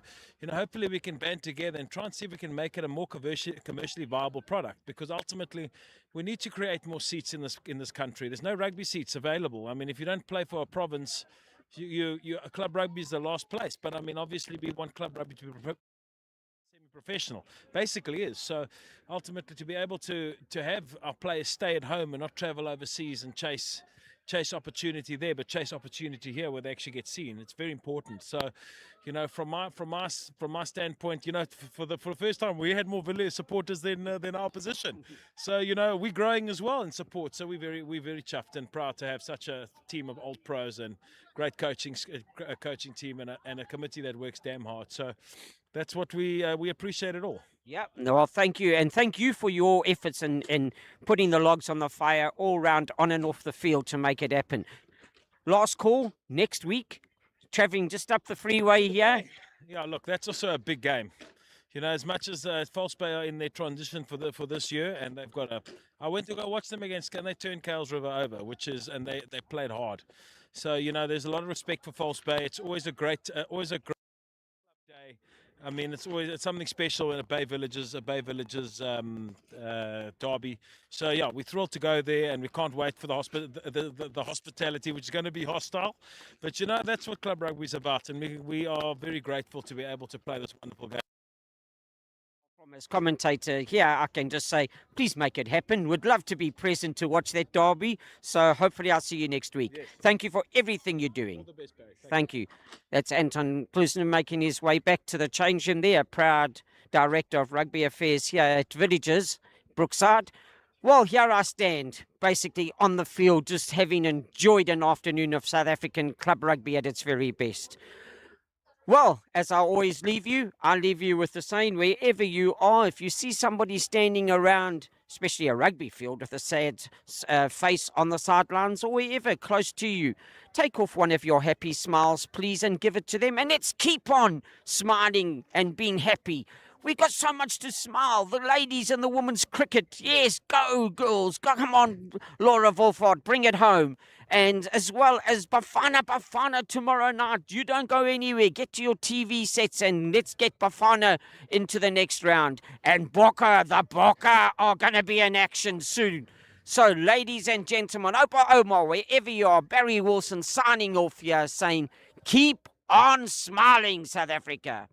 hopefully we can band together and try and see if we can make it a more commercially viable product, because ultimately we need to create more seats in this country. There's no rugby seats available. I mean, if you don't play for a province, club rugby is the last place. But I mean, obviously we want club rugby to be professional, basically is. So ultimately to be able to have our players stay at home and not travel overseas and chase opportunity there, but chase opportunity here where they actually get seen, it's very important. So from my standpoint, for the first time we had more Villiers supporters than our opposition. So we're growing as well in support. So we're very chuffed and proud to have such a team of old pros and great coaching team and a committee that works damn hard. So that's what we appreciate it all. Yeah, well, thank you. And thank you for your efforts in putting the logs on the fire all round on and off the field to make it happen. Last call next week, travelling just up the freeway here. Yeah, look, that's also a big game. As much as False Bay are in their transition for this year, and they've got I went to go watch them against, and they turned Kuils River over, and they played hard. So, there's a lot of respect for False Bay. It's always a great day. I mean, it's something special in a Bay Villages derby. So yeah, we're thrilled to go there, and we can't wait for the hospitality, which is going to be hostile. But that's what club rugby is about, and we are very grateful to be able to play this wonderful game. As commentator here, I can just say, please make it happen. Would love to be present to watch that derby. So hopefully I'll see you next week. Yes. Thank you for everything you're doing. All the best, Barry. Thank you. That's Anton Plusner making his way back to the change room there, proud director of rugby affairs here at Villages, Brookside. Well, here I stand, basically on the field, just having enjoyed an afternoon of South African club rugby at its very best. Well, as I always leave you, I leave you with the saying, wherever you are, if you see somebody standing around, especially a rugby field with a sad face on the sidelines or wherever close to you, take off one of your happy smiles, please, and give it to them. And let's keep on smiling and being happy. We got so much to smile. The ladies and the women's cricket. Yes, go girls. Go, come on, Laura Wolford, bring it home. And as well as Bafana tomorrow night. You don't go anywhere. Get to your TV sets and let's get Bafana into the next round. And the Bokke are going to be in action soon. So, ladies and gentlemen, Opa Omar, wherever you are, Barry Wilson signing off here saying, keep on smiling, South Africa.